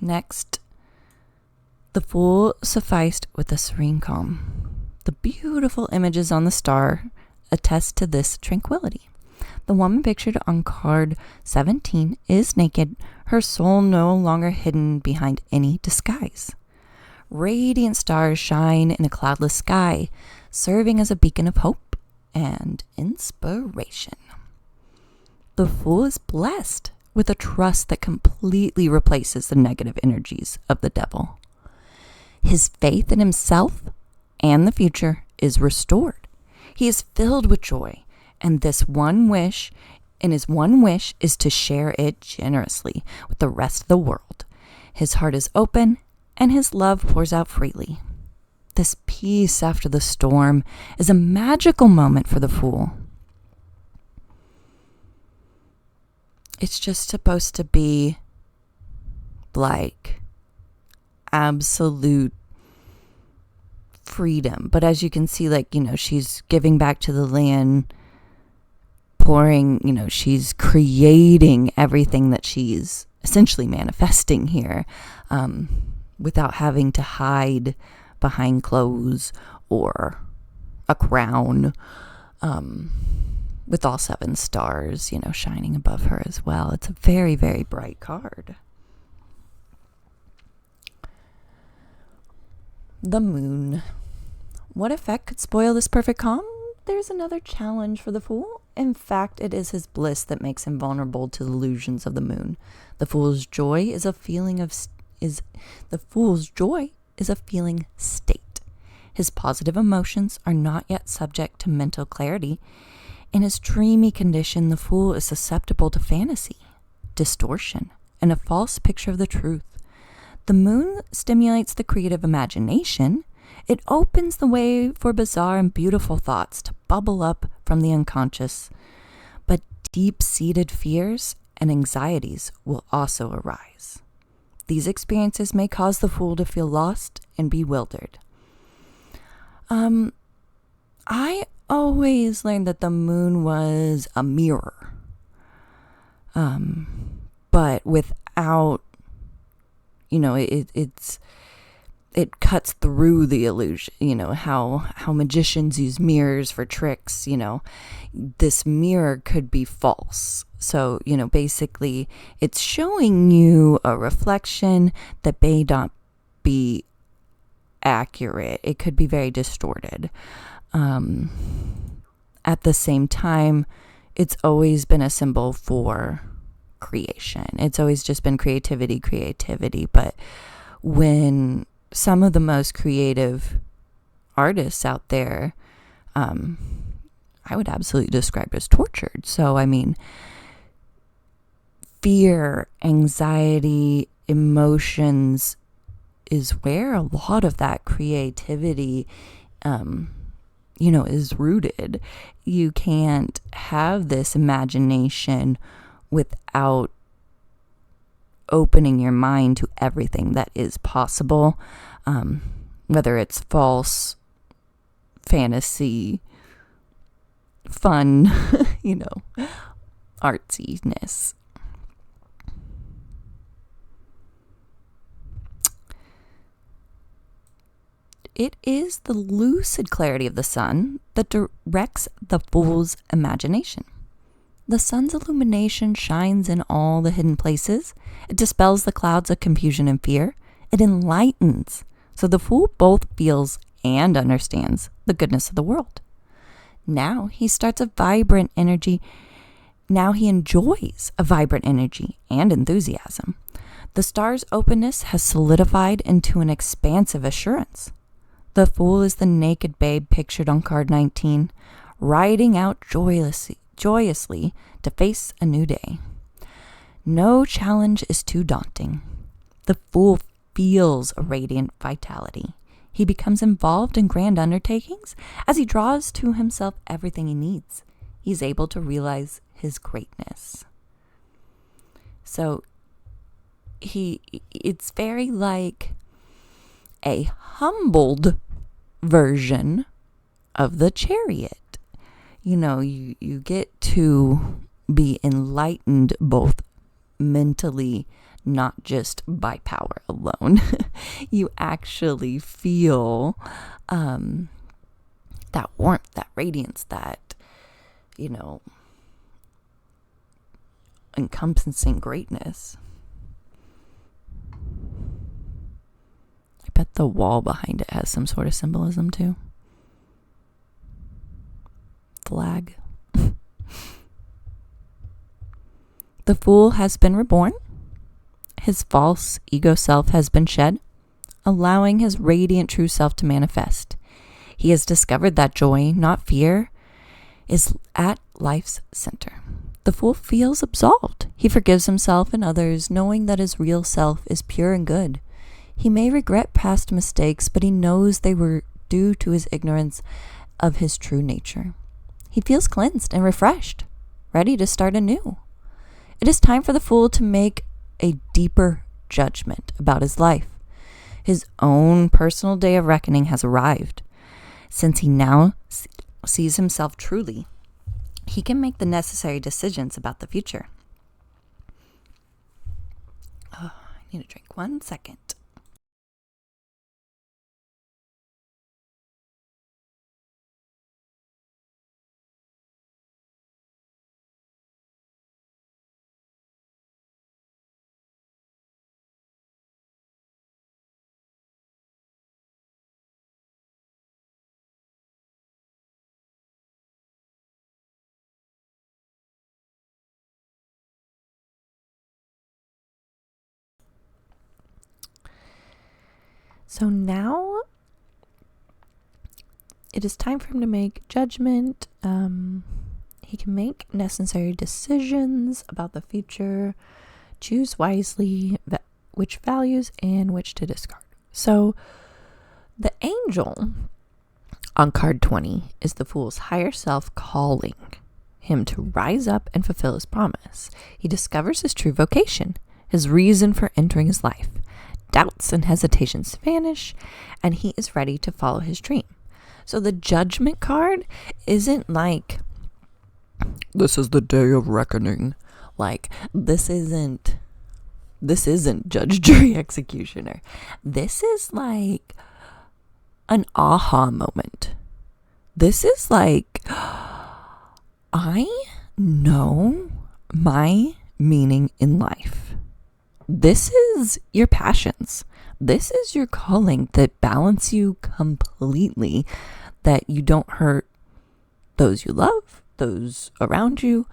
Next, the Fool sufficed with a serene calm. The beautiful images on the star attest to this tranquility. The woman pictured on card 17 is naked, her soul no longer hidden behind any disguise. Radiant stars shine in a cloudless sky, serving as a beacon of hope and inspiration. The Fool is blessed with a trust that completely replaces the negative energies of the devil. His faith in himself and the future is restored. He is filled with joy, and his one wish is to share it generously with the rest of the world. His heart is open, and his love pours out freely. This peace after the storm is a magical moment for the Fool. It's just supposed to be like absolute freedom. But as you can see, she's giving back to the land, pouring, she's creating everything that she's essentially manifesting here, without having to hide behind clothes or a crown, with all 7 stars, shining above her as well. It's a very, very bright card. The Moon. What effect could spoil this perfect calm? There's another challenge for the Fool. In fact, it is his bliss that makes him vulnerable to the illusions of the moon. The Fool's joy is a feeling state. His positive emotions are not yet subject to mental clarity. In his dreamy condition, the Fool is susceptible to fantasy, distortion, and a false picture of the truth. The moon stimulates the creative imagination. It opens the way for bizarre and beautiful thoughts to bubble up from the unconscious. But deep-seated fears and anxieties will also arise. These experiences may cause the Fool to feel lost and bewildered. I always learned that the moon was a mirror. But without, it cuts through the illusion, how magicians use mirrors for tricks, this mirror could be false. So, basically it's showing you a reflection that may not be accurate. It could be very distorted. At the same time, it's always been a symbol for creation. It's always just been creativity. But when some of the most creative artists out there, I would absolutely describe as tortured. So, fear, anxiety, emotions is where a lot of that creativity, is rooted. You can't have this imagination without opening your mind to everything that is possible, whether it's false, fantasy, fun, artsiness. it is the lucid clarity of the sun that directs the fool's imagination. The sun's illumination shines in all the hidden places. It dispels the clouds of confusion and fear. It enlightens, so the fool both feels and understands the goodness of the world. Now he starts a vibrant energy. Now he enjoys a vibrant energy and enthusiasm. The star's openness has solidified into an expansive assurance. The fool is the naked babe pictured on card 19, riding out joyously to face a new day. No challenge is too daunting. The fool feels a radiant vitality. He becomes involved in grand undertakings as he draws to himself everything he needs. He's able to realize his greatness. So it's very like a humbled version of the Chariot. You get to be enlightened both mentally, not just by power alone. You actually feel that warmth, that radiance, that, encompassing greatness. I bet the wall behind it has some sort of symbolism too. Flag. The fool has been reborn. His false ego self has been shed, allowing his radiant true self to manifest. He has discovered that joy, not fear, is at life's center. The fool feels absolved. He forgives himself and others, knowing that his real self is pure and good. He may regret past mistakes, but he knows they were due to his ignorance of his true nature. He feels cleansed and refreshed, ready to start anew. It is time for the fool to make a deeper judgment about his life. His own personal day of reckoning has arrived. Since he now sees himself truly, he can make the necessary decisions about the future. Oh, I need a drink. 1 second. So now it is time for him to make judgment. He can make necessary decisions about the future, choose wisely which values and which to discard. So the angel on card 20 is the fool's higher self calling him to rise up and fulfill his promise. He discovers his true vocation, his reason for entering his life. Doubts and hesitations vanish, and he is ready to follow his dream. So the judgment card isn't like, this is the day of reckoning. Like, this isn't judge, jury, executioner. This is like an aha moment. This is like, I know my meaning in life. This is your passions. This is your calling that balance you completely, that you don't hurt those you love, those around you,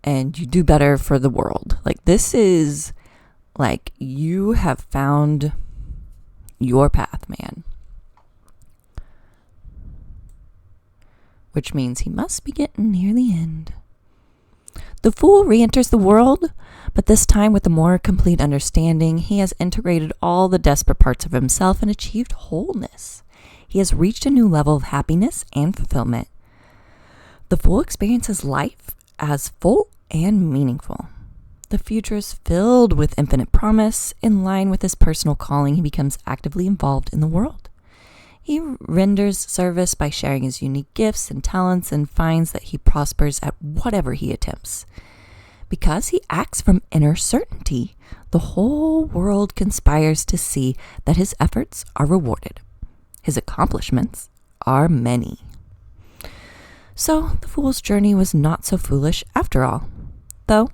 and you do better for the world. Like, this is like you have found your path, man. Which means he must be getting near the end. The fool re-enters the world, but this time with a more complete understanding. He has integrated all the desperate parts of himself and achieved wholeness. He has reached a new level of happiness and fulfillment. The fool experiences life as full and meaningful. The future is filled with infinite promise. In line with his personal calling, he becomes actively involved in the world. He renders service by sharing his unique gifts and talents and finds that he prospers at whatever he attempts. Because he acts from inner certainty, the whole world conspires to see that his efforts are rewarded. His accomplishments are many. So the fool's journey was not so foolish after all, though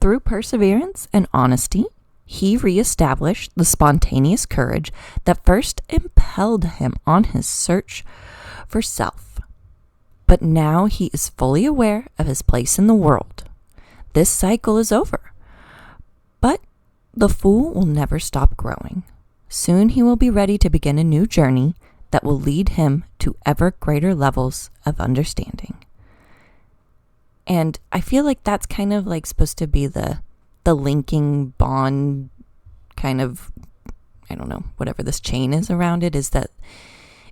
through perseverance and honesty, he reestablished the spontaneous courage that first impelled him on his search for self. But now he is fully aware of his place in the world. This cycle is over. But the fool will never stop growing. Soon he will be ready to begin a new journey that will lead him to ever greater levels of understanding. And I feel like that's kind of like supposed to be the linking bond kind of, I don't know, whatever this chain is around it, is that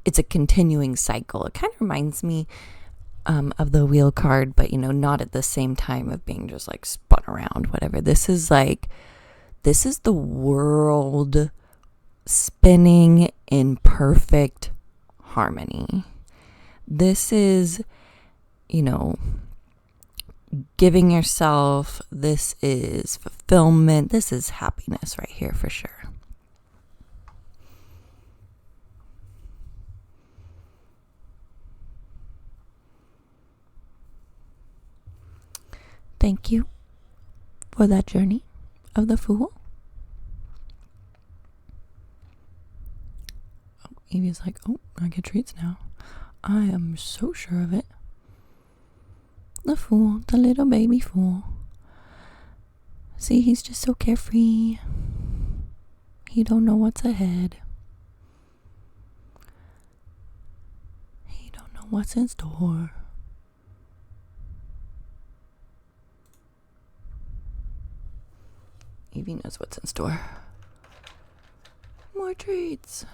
it's a continuing cycle. It kind of reminds me of the wheel card, but not at the same time of being just like spun around, whatever. This is the world spinning in perfect harmony. This is, giving yourself. This is fulfillment. This is happiness right here for sure. Thank you for that journey of the fool. Evie's like, oh, I get treats now. I am so sure of it. The fool, the little baby fool. See, he's just so carefree. He don't know what's ahead. He don't know what's in store. Evie knows what's in store. More treats.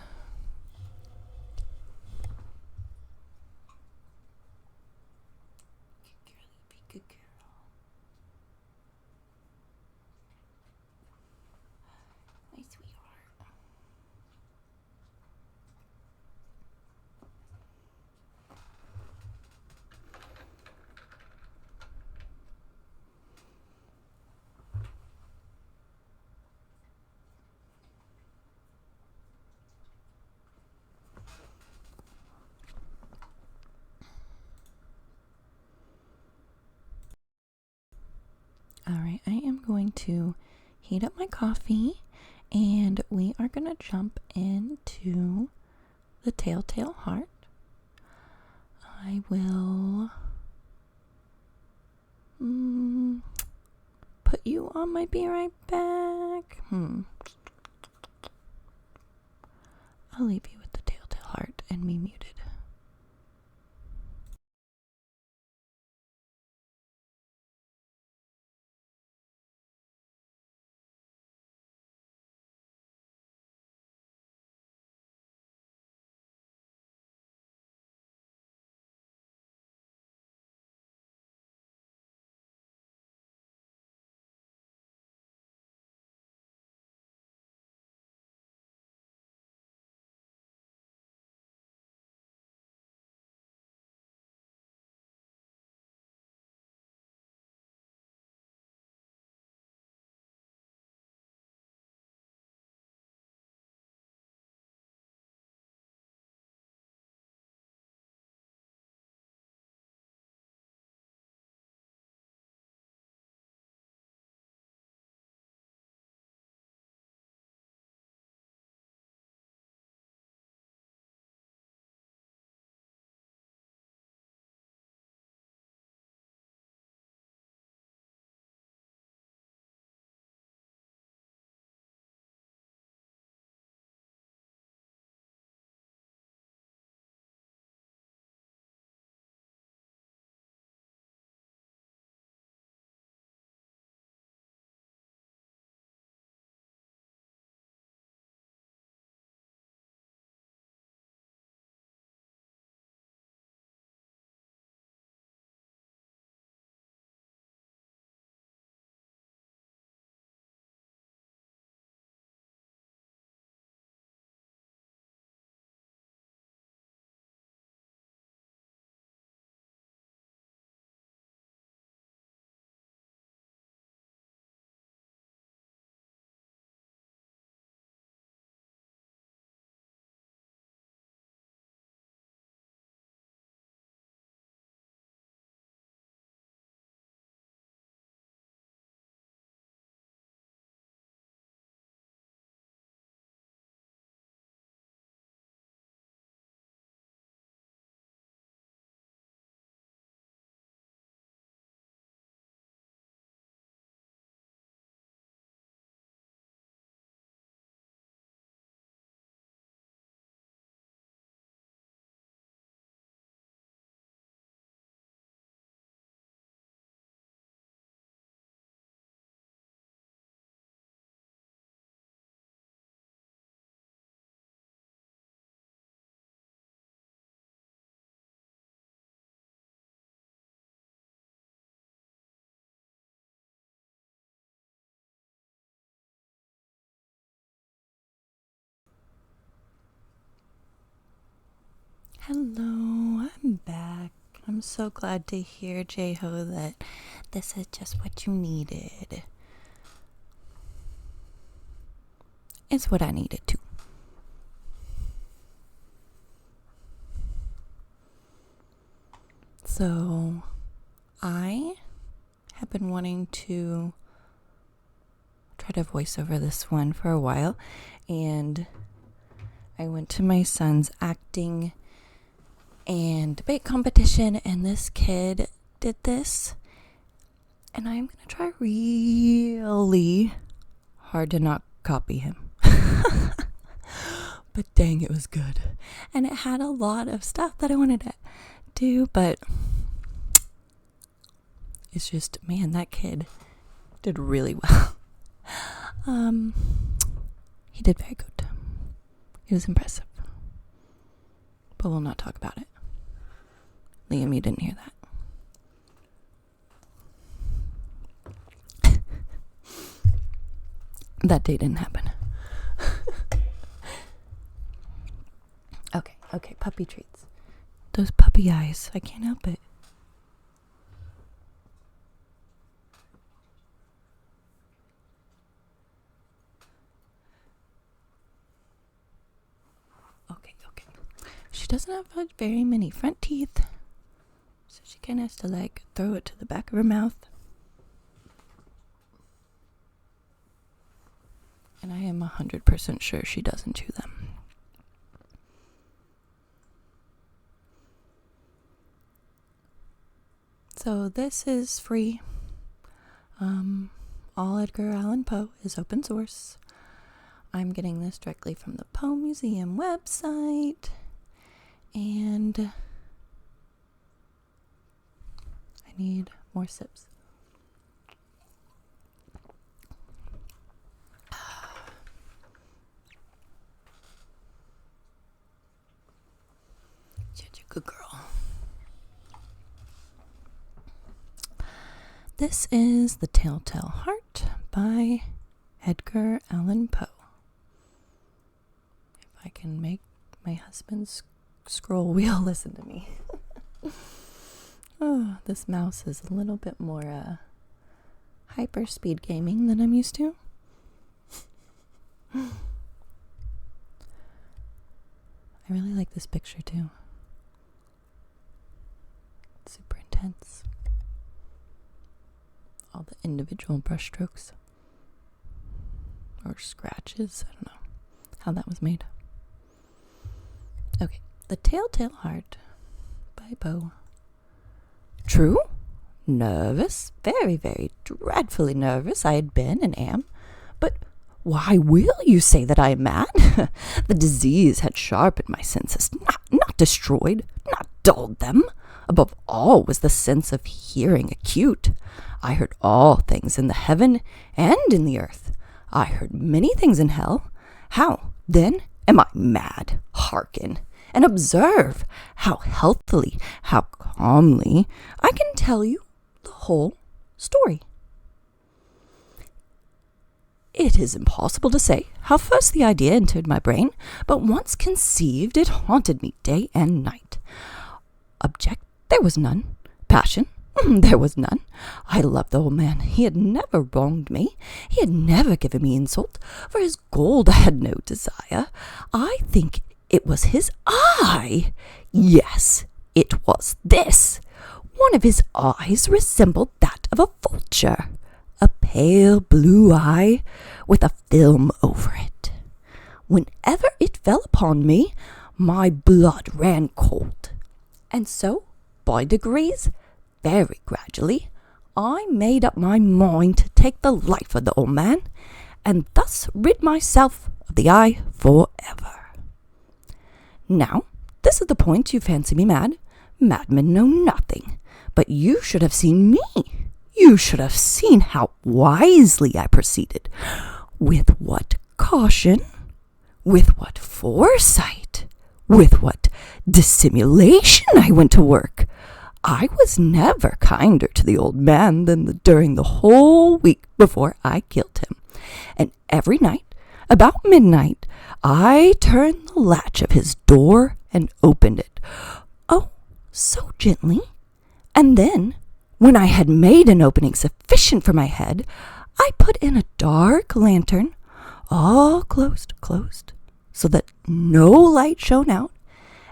Good girl. My sweetheart. All right, I am going to heat up my coffee and we are going to jump into the Telltale Heart. I will put you on my be right back. I'll leave you with the Telltale Heart and me muted. Hello, I'm back. I'm so glad to hear, J-Ho, that this is just what you needed. It's what I needed too. So, I have been wanting to try to voice over this one for a while, and I went to my son's acting and debate competition, and this kid did this, and I'm gonna try really hard to not copy him. But dang, it was good, and it had a lot of stuff that I wanted to do, but it's just, man, that kid did really well. He did very good. He was impressive, but we'll not talk about it. Liam, you didn't hear that. That day didn't happen. Okay, puppy treats. Those puppy eyes, I can't help it. Okay. She doesn't have very many front teeth, so she kind of has to throw it to the back of her mouth. And I am 100% sure she doesn't chew them. So this is free. All Edgar Allan Poe is open source. I'm getting this directly from the Poe Museum website. And I need more sips. Such a good girl. This is The Telltale Heart by Edgar Allan Poe. If I can make my husband's scroll wheel listen to me. Oh, this mouse is a little bit more hyper speed gaming than I'm used to. I really like this picture too. It's super intense. All the individual brush strokes or scratches. I don't know how that was made. Okay, The Telltale Heart by Poe. True? Nervous, very, very dreadfully nervous I had been and am, but why will you say that I am mad? The disease had sharpened my senses, not destroyed, not dulled them. Above all was the sense of hearing acute. I heard all things in the heaven and in the earth. I heard many things in hell. How, then, am I mad? Hearken, and observe how healthily, how calmly I can tell you the whole story. It is impossible to say how first the idea entered my brain, but once conceived, it haunted me day and night. Object, there was none. Passion, there was none. I loved the old man. He had never wronged me. He had never given me insult. For his gold I had no desire. I think it was his eye. Yes, it was this. One of his eyes resembled that of a vulture. A pale blue eye with a film over it. Whenever it fell upon me, my blood ran cold. And so, by degrees, very gradually, I made up my mind to take the life of the old man, and thus rid myself of the eye forever. Now, this is the point you fancy me mad. Madmen know nothing, but you should have seen me. You should have seen how wisely I proceeded, with what caution, with what foresight, with what dissimulation I went to work. I was never kinder to the old man than during the whole week before I killed him. And every night, about midnight, I turned the latch of his door and opened it. Oh, so gently. And then, when I had made an opening sufficient for my head, I put in a dark lantern, all closed, so that no light shone out,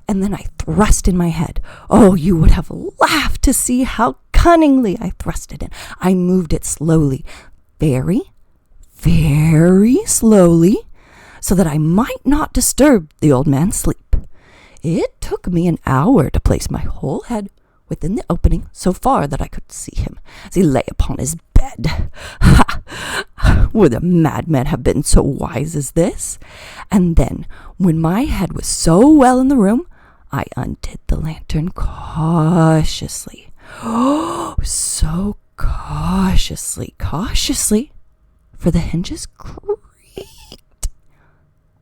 and then I thrust in my head. Oh, you would have laughed to see how cunningly I thrust it in. I moved it slowly, very, very slowly, so that I might not disturb the old man's sleep. It took me an hour to place my whole head within the opening so far that I could see him as he lay upon his bed. Ha! Would a madman have been so wise as this? And then, when my head was so well in the room, I undid the lantern cautiously. Oh, so cautiously, for the hinges creaked.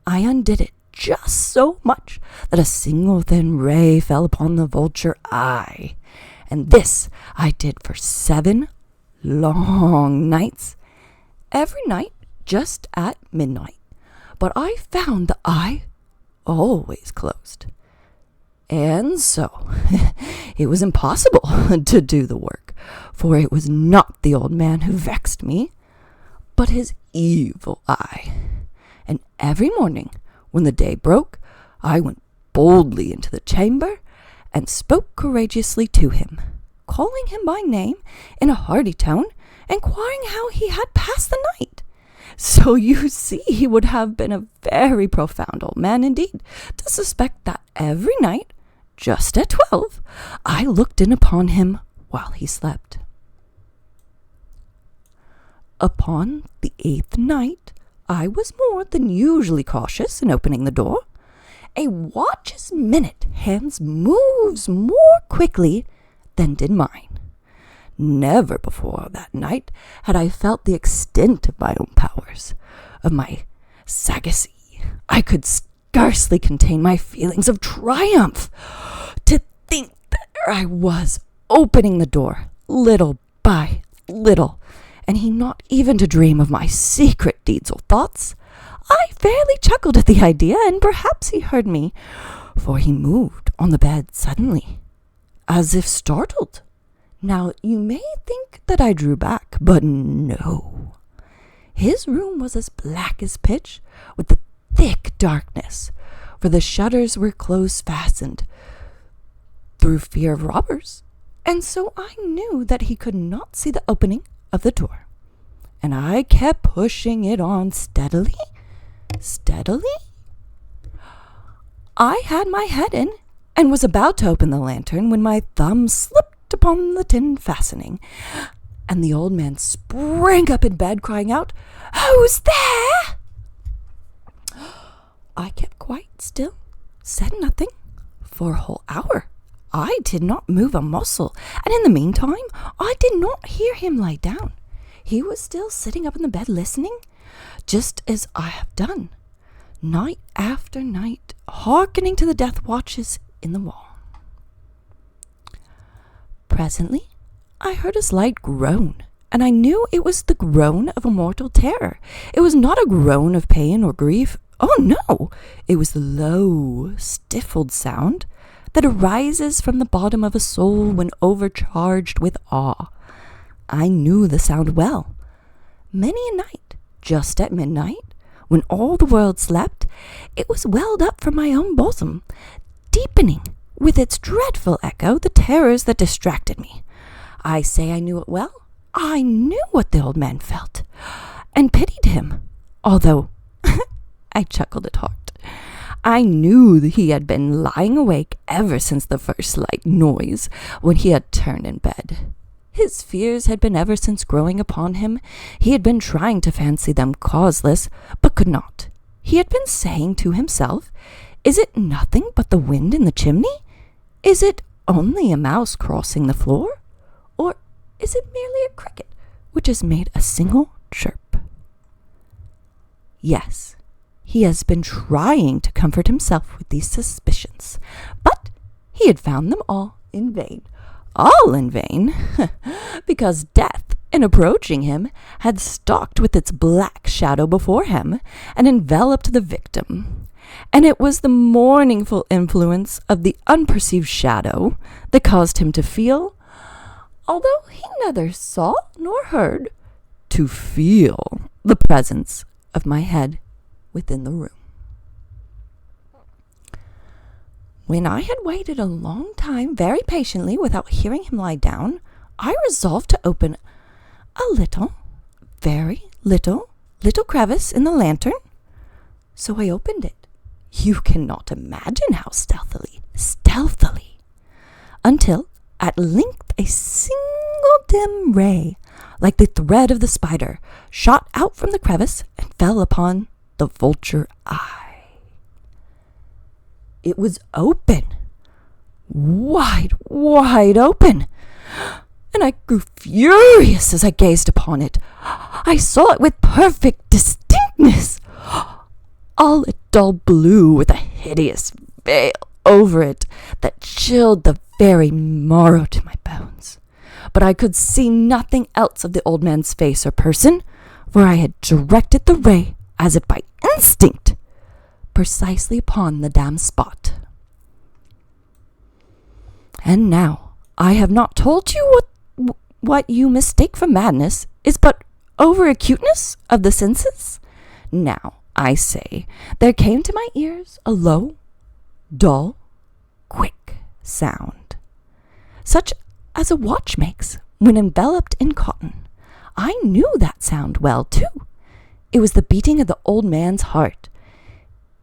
I undid it just so much that a single thin ray fell upon the vulture eye. And this I did for 7 long nights, every night just at midnight. But I found the eye always closed. And so it was impossible to do the work, for it was not the old man who vexed me, but his evil eye. And every morning, when the day broke, I went boldly into the chamber and spoke courageously to him, calling him by name in a hearty tone, inquiring how he had passed the night. So you see he would have been a very profound old man indeed to suspect that every night, just at 12, I looked in upon him while he slept. Upon the 8th night, I was more than usually cautious in opening the door. A watch's minute hand moves more quickly than did mine. Never before that night had I felt the extent of my own powers, of my sagacity. I could scarcely contain my feelings of triumph. To think that I was opening the door, little by little, and he not even to dream of my secret deeds or thoughts. I fairly chuckled at the idea, and perhaps he heard me, for he moved on the bed suddenly, as if startled. Now, you may think that I drew back, but no. His room was as black as pitch, with the thick darkness, for the shutters were close-fastened through fear of robbers, and so I knew that he could not see the opening of the door. And I kept pushing it on steadily. I had my head in, and was about to open the lantern when my thumb slipped upon the tin fastening, and the old man sprang up in bed, crying out, "Who's there?" I kept quite still, said nothing, for a whole hour. I did not move a muscle, and in the meantime I did not hear him lie down. He was still sitting up in the bed listening, just as I have done, night after night, hearkening to the death watches in the wall. Presently I heard a slight groan, and I knew it was the groan of a mortal terror. It was not a groan of pain or grief. Oh, no! It was the low, stifled sound that arises from the bottom of a soul when overcharged with awe. I knew the sound well. Many a night, just at midnight, when all the world slept, it was welled up from my own bosom, deepening with its dreadful echo the terrors that distracted me. I say I knew it well. I knew what the old man felt, and pitied him, although I chuckled at heart. I knew that he had been lying awake ever since the first slight noise, when he had turned in bed. His fears had been ever since growing upon him. He had been trying to fancy them causeless, but could not. He had been saying to himself, "Is it nothing but the wind in the chimney? Is it only a mouse crossing the floor? Or is it merely a cricket which has made a single chirp?" Yes, he has been trying to comfort himself with these suspicions, but he had found them all in vain. All in vain, because death, in approaching him, had stalked with its black shadow before him, and enveloped the victim. and it was the mournful influence of the unperceived shadow that caused him to feel, although he neither saw nor heard, to feel the presence of my head within the room. When I had waited a long time very patiently without hearing him lie down, I resolved to open a little, very little crevice in the lantern. So I opened it. You cannot imagine how stealthily, until at length a single dim ray, like the thread of the spider, shot out from the crevice and fell upon the vulture eye. It was open, wide open, and I grew furious as I gazed upon it. I saw it with perfect distinctness, all a dull blue with a hideous veil over it that chilled the very marrow to my bones. But I could see nothing else of the old man's face or person, for I had directed the ray, as if by instinct, precisely upon the damned spot. And now, I have not told you what you mistake for madness is but over-acuteness of the senses. Now, I say, there came to my ears a low, dull, quick sound, such as a watch makes when enveloped in cotton. I knew that sound well, too. It was the beating of the old man's heart.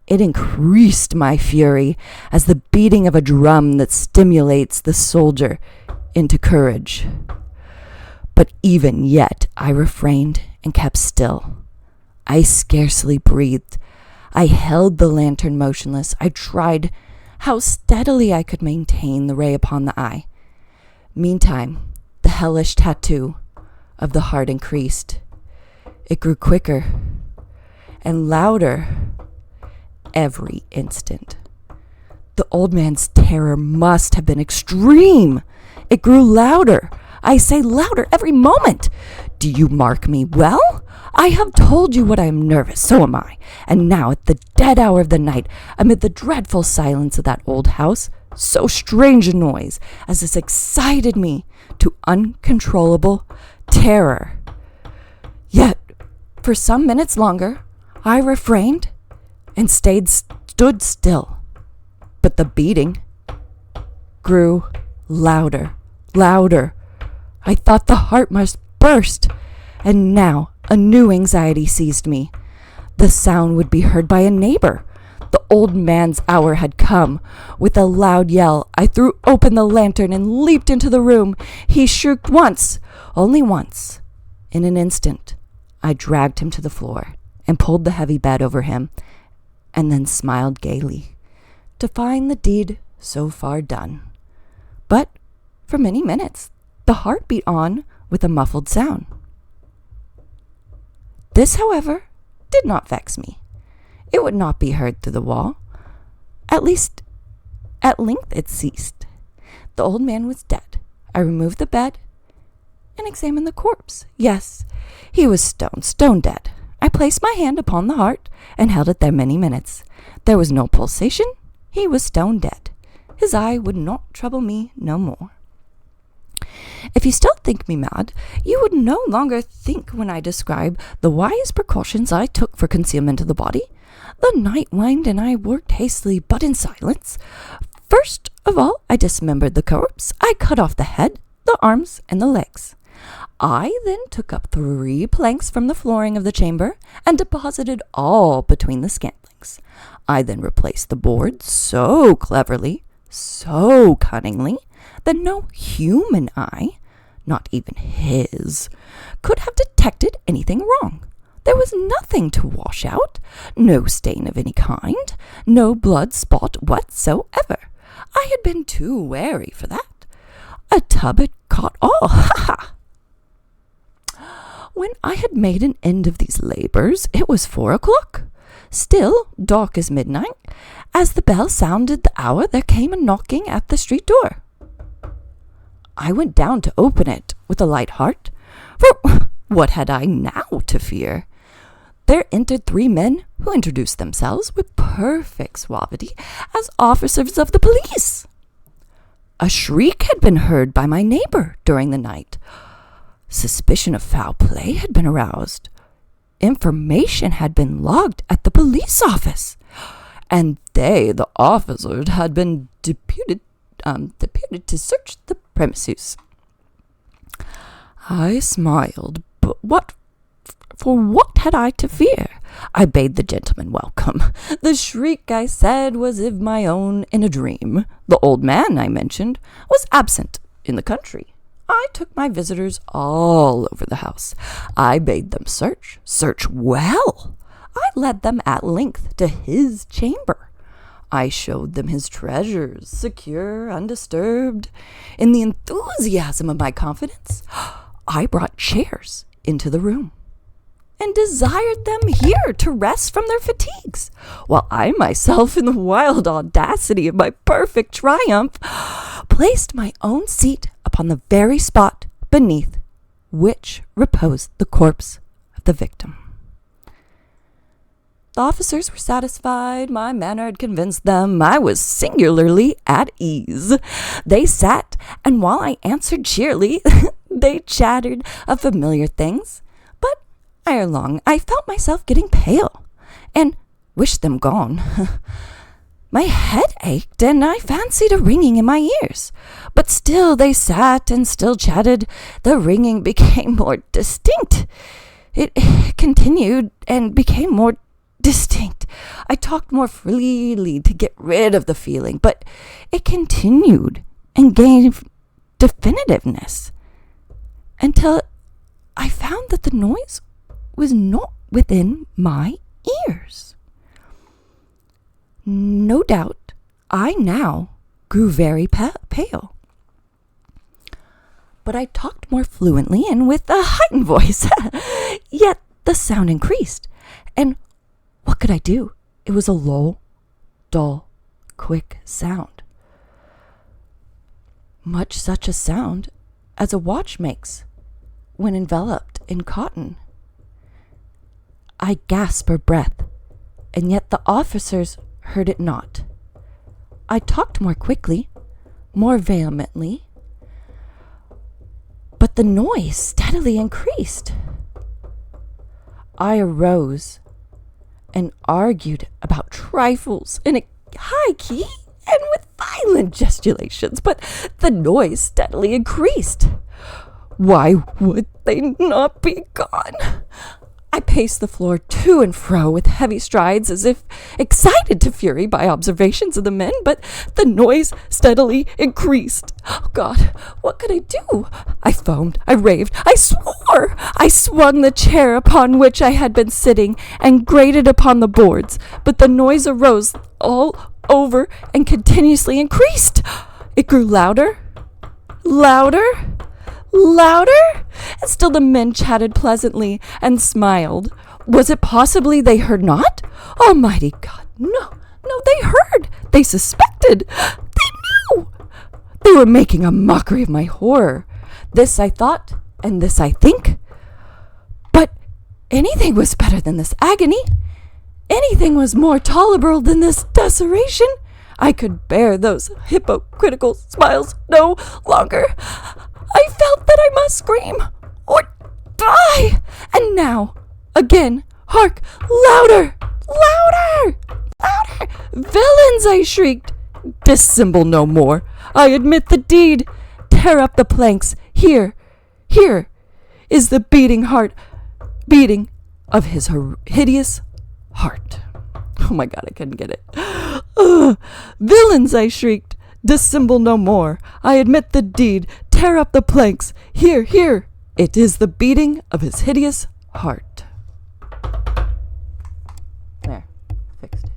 It increased my fury as the beating of a drum that stimulates the soldier into courage. But even yet I refrained and kept still. I scarcely breathed. I held the lantern motionless. I tried how steadily I could maintain the ray upon the eye. Meantime, the hellish tattoo of the heart increased. It grew quicker and louder every instant. The old man's terror must have been extreme. It grew louder. I say louder every moment. Do you mark me well? I have told you what I am nervous, so am I. And now at the dead hour of the night, amid the dreadful silence of that old house, so strange a noise as this excited me to uncontrollable terror. Yet, for some minutes longer, I refrained and stood still. But the beating grew louder. I thought the heart must burst, and now a new anxiety seized me. The sound would be heard by a neighbor. The old man's hour had come. With a loud yell, I threw open the lantern and leaped into the room. He shrieked once, only once. In an instant, I dragged him to the floor and pulled the heavy bed over him, and then smiled gaily to find the deed so far done. But for many minutes, the heart beat on with a muffled sound. This, however, did not vex me. It would not be heard through the wall. At length it ceased. The old man was dead. I removed the bed and examined the corpse. Yes, he was stone dead. I placed my hand upon the heart and held it there many minutes. There was no pulsation. He was stone dead. His eye would not trouble me no more. If you still think me mad, you would no longer think when I describe the wise precautions I took for concealment of the body. The night waned and I worked hastily, but in silence. First of all, I dismembered the corpse. I cut off the head, the arms, and the legs. I then took up 3 planks from the flooring of the chamber and deposited all between the scantlings. I then replaced the board so cleverly, so cunningly, that no human eye, not even his, could have detected anything wrong. There was nothing to wash out, no stain of any kind, no blood spot whatsoever. I had been too wary for that. A tub had caught all. Ha ha! When I had made an end of these labors, it was 4 o'clock. Still dark as midnight. As the bell sounded the hour, there came a knocking at the street door. I went down to open it with a light heart, for what had I now to fear? there entered 3 men who introduced themselves with perfect suavity as officers of the police. A shriek had been heard by my neighbor during the night. Suspicion of foul play had been aroused. Information had been logged at the police office, and the officers, had been deputed to search the premises. I smiled, but what had I to fear? I bade the gentleman welcome. The shriek, I said, was of my own in a dream. The old man, I mentioned, was absent in the country. I took my visitors all over the house. I bade them search well. I led them at length to his chamber. I showed them his treasures, secure, undisturbed. In the enthusiasm of my confidence, I brought chairs into the room and desired them here to rest from their fatigues, while I myself, in the wild audacity of my perfect triumph, placed my own seat upon the very spot beneath which reposed the corpse of the victim. The officers were satisfied. My manner had convinced them. I was singularly at ease. They sat, and while I answered cheerily, they chattered of familiar things. But ere long, I felt myself getting pale, and wished them gone. My head ached, and I fancied a ringing in my ears. But still they sat and still chatted. The ringing became more distinct. It continued and became more distinct. I talked more freely to get rid of the feeling, but it continued and gained definitiveness until I found that the noise was not within my ears. No doubt I now grew very pale, but I talked more fluently and with a heightened voice. Yet the sound increased, and what could I do? It was a low, dull, quick sound. Much such a sound as a watch makes when enveloped in cotton. I gasped for breath, and yet the officers heard it not. I talked more quickly, more vehemently, but the noise steadily increased. I arose and argued about trifles in a high key and with violent gesticulations, but the noise steadily increased. Why would they not be gone? I paced the floor to and fro with heavy strides, as if excited to fury by observations of the men, but the noise steadily increased. Oh God, what could I do? I foamed, I raved, I swore. I swung the chair upon which I had been sitting and grated upon the boards, but the noise arose all over and continuously increased. It grew louder, louder, louder, and still the men chatted pleasantly and smiled. Was it possibly they heard not? Almighty God, no, they heard, they suspected, they knew. They were making a mockery of my horror. This I thought, and this I think. But anything was better than this agony. Anything was more tolerable than this desolation. I could bear those hypocritical smiles no longer. I felt that I must scream or die. And now, again, hark, louder, louder, louder. Villains, I shrieked. Dissemble no more. I admit the deed. Tear up the planks. Here is the beating of his hideous heart. Oh my God, I couldn't get it. Villains, I shrieked. Dissemble no more. I admit the deed. Tear up the planks. Here. It is the beating of his hideous heart. There. Fixed it.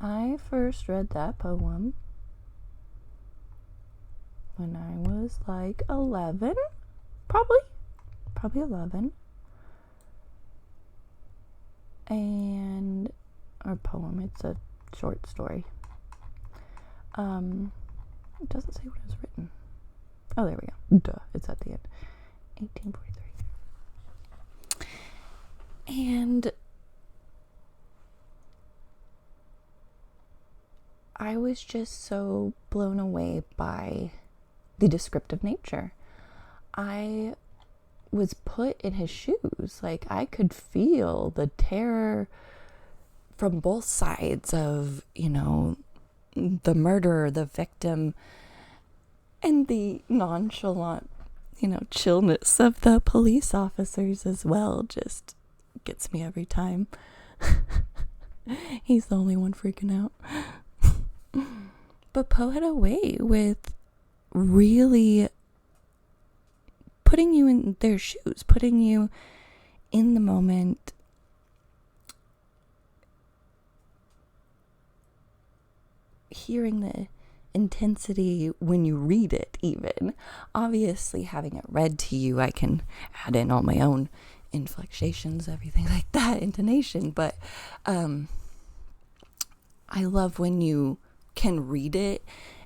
I first read that poem when I was like 11. Probably 11. And or poem, it's a short story. It doesn't say when it was written. Oh, there we go. Duh, it's at the end. 1843. And I was just so blown away by the descriptive nature. I was put in his shoes. Like, I could feel the terror from both sides of, the murderer, the victim, and the nonchalant, chillness of the police officers as well. Just gets me every time. He's the only one freaking out. But Poe had a way with really putting you in their shoes, putting you in the moment. Hearing the intensity when you read it, even. Obviously, having it read to you, I can add in all my own inflections, everything like that, intonation. But I love when you can read it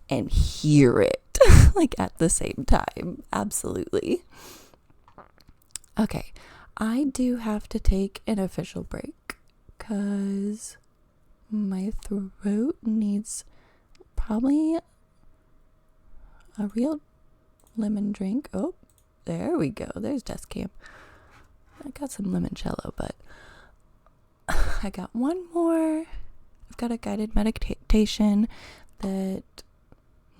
and hear it, like at the same time. Absolutely. Okay, I do have to take an official break because my throat needs probably a real lemon drink. Oh, there we go. There's desk cam. I got some limoncello, but I got one more. I've got a guided meditation that,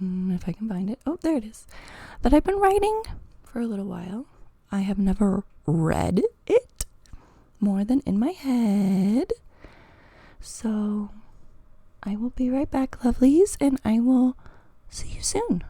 if I can find it. Oh, there it is. That I've been writing for a little while. I have never read it more than in my head. So I will be right back, lovelies, and I will see you soon.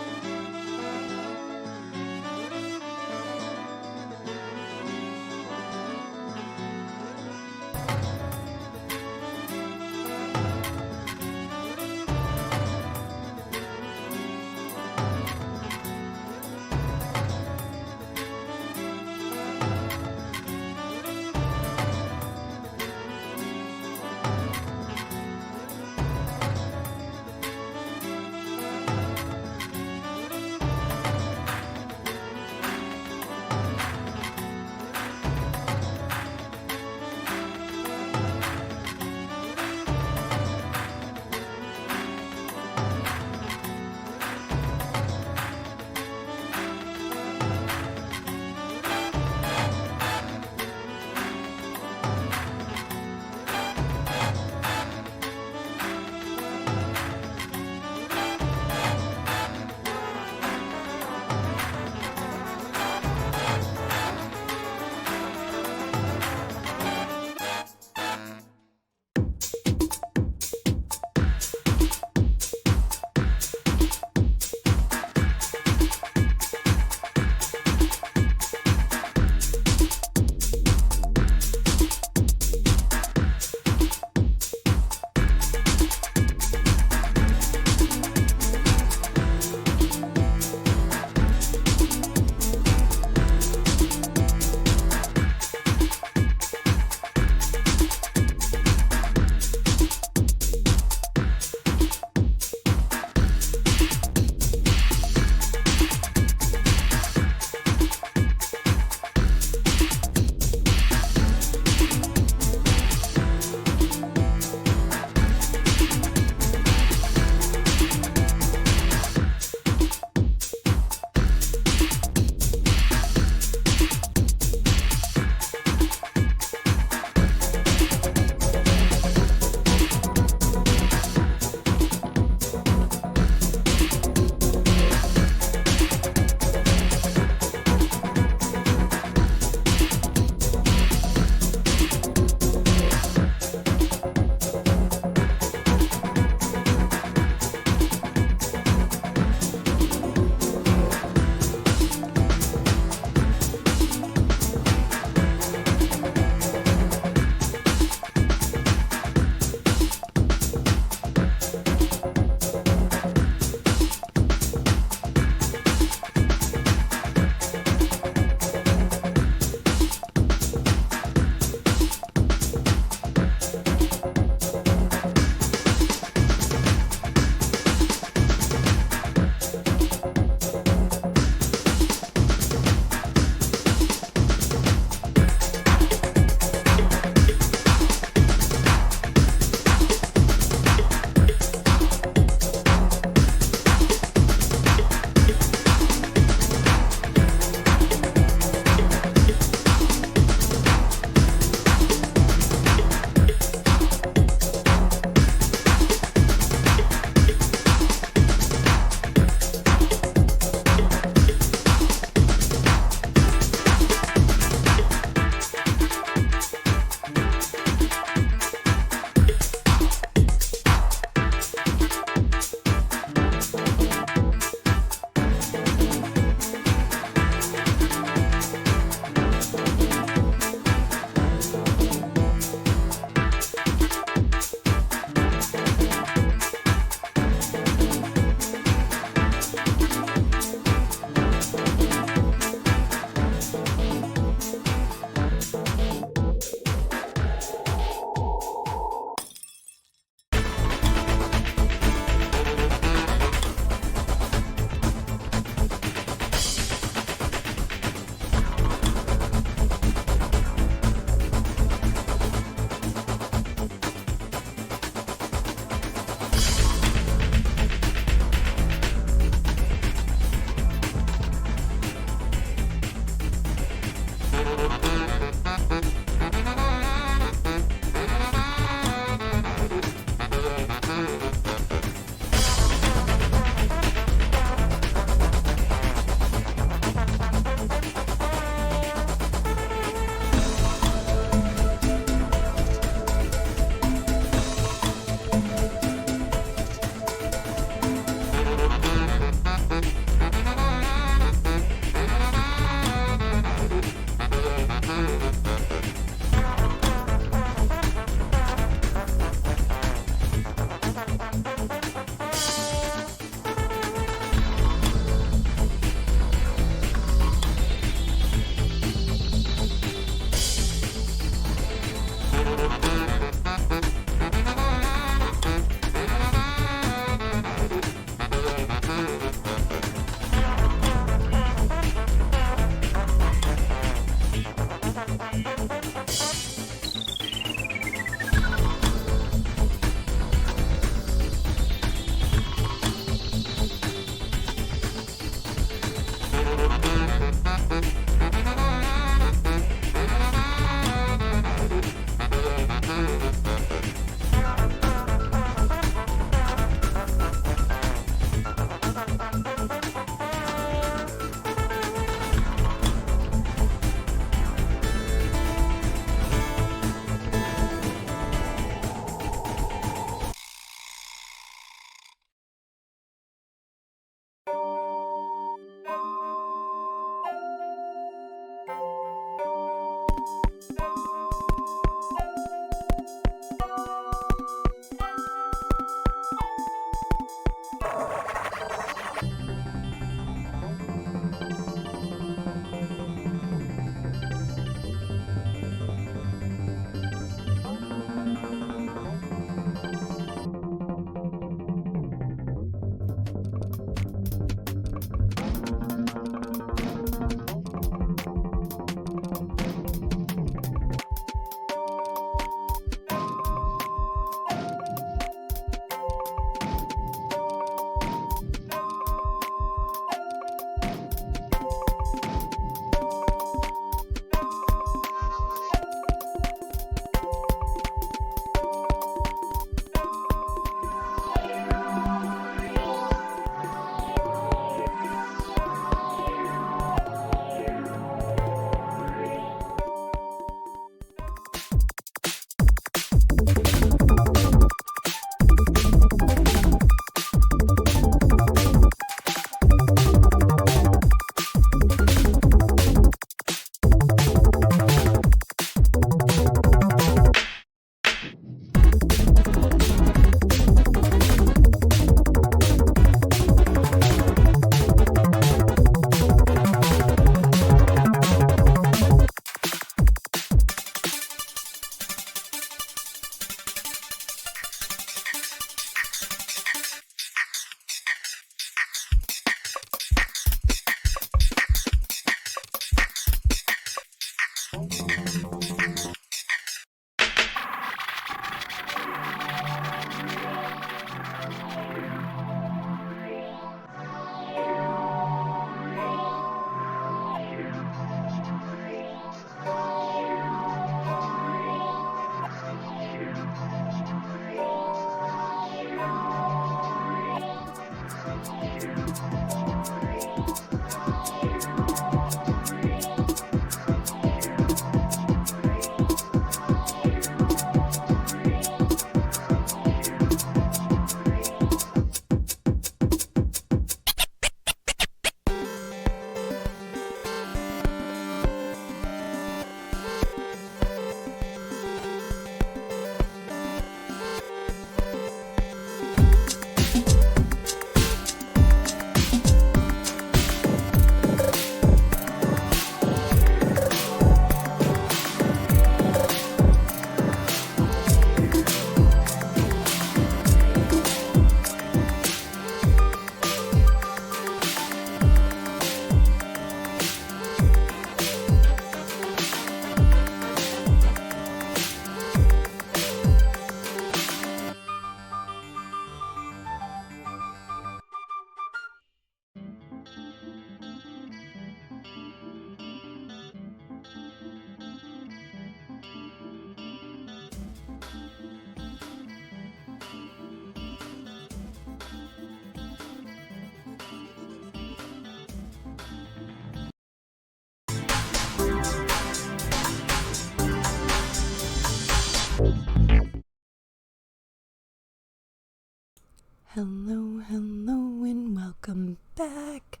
Hello, hello, and welcome back.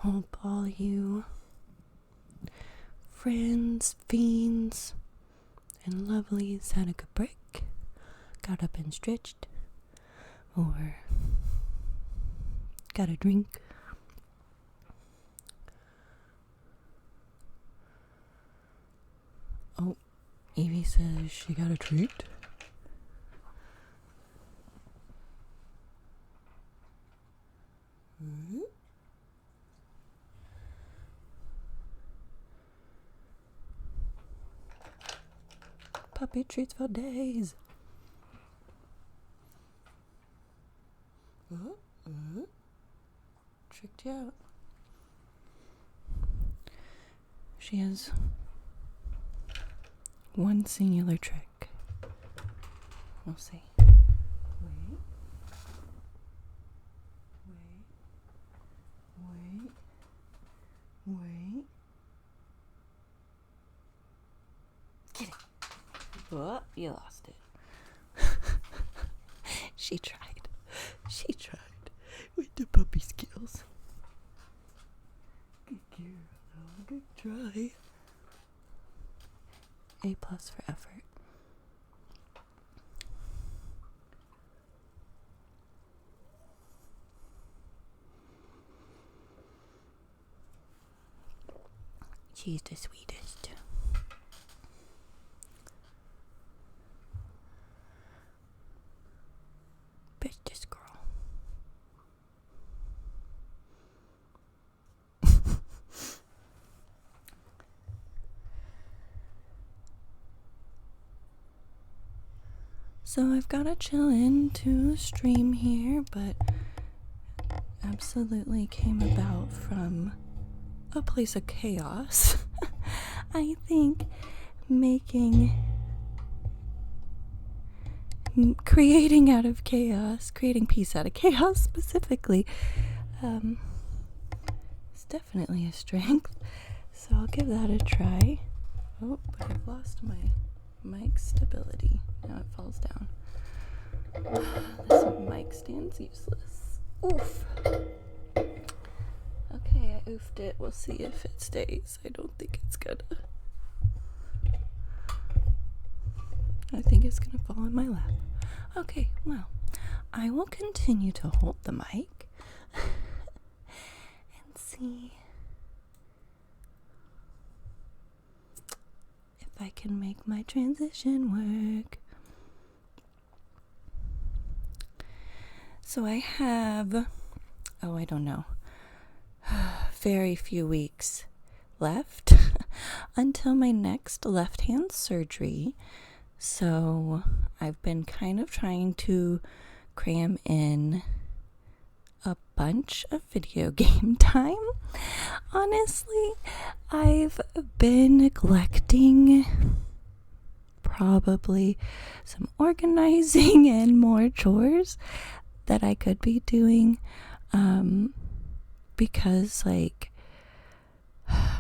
Hope all you friends, fiends, and lovelies had a good break, got up and stretched, or got a drink. Oh, Evie says she got a treat. Puppy treats for days. Tricked you out. She has one singular trick. We'll see. Wait. Get it. Oh, you lost it. She tried with the puppy skills. Good girl, good try. A+ for effort. She's the sweetest. Bestest girl. So I've got to chill into stream here, but absolutely came about from a place of chaos. I think creating out of chaos, creating peace out of chaos specifically, it's definitely a strength. So I'll give that a try. Oh, but I've lost my mic stability. Now it falls down. This mic stand's useless. Oof. Okay, I oofed it. We'll see if it stays. I don't think it's gonna. I think it's gonna fall in my lap. Okay, well, I will continue to hold the mic and see if I can make my transition work. So I have, I don't know, very few weeks left until my next left-hand surgery. So I've been kind of trying to cram in a bunch of video game time. Honestly, I've been neglecting probably some organizing and more chores that I could be doing, because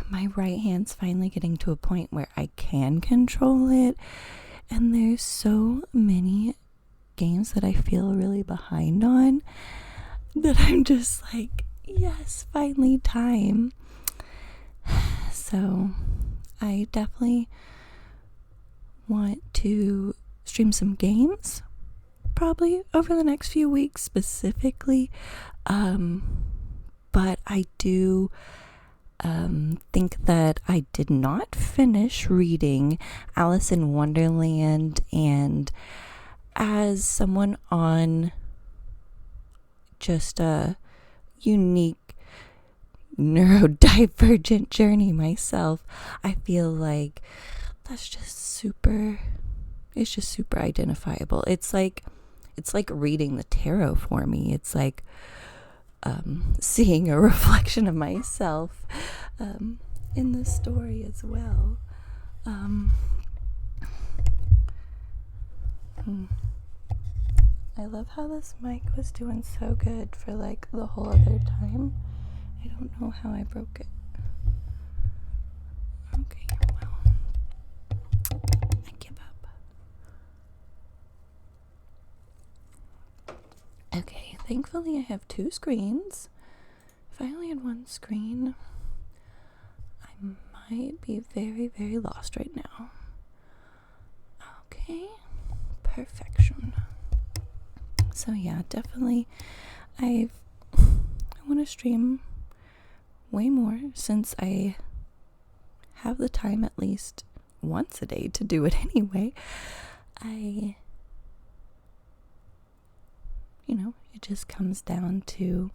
my right hand's finally getting to a point where I can control it, and there's so many games that I feel really behind on that I'm just like, yes, finally time. So I definitely want to stream some games probably over the next few weeks specifically, but I do think that I did not finish reading Alice in Wonderland, and as someone on just a unique neurodivergent journey myself, I feel like that's just super identifiable. It's like reading the tarot for me. It's like seeing a reflection of myself in the story as well. I love how this mic was doing so good for the whole other time. I don't know how I broke it. Okay, well, I give up. thankfully I have 2 screens. If I only had 1 screen, I might be very, very lost right now. Okay, perfection. So yeah, definitely I want to stream way more since I have the time at least once a day to do it anyway. It just comes down to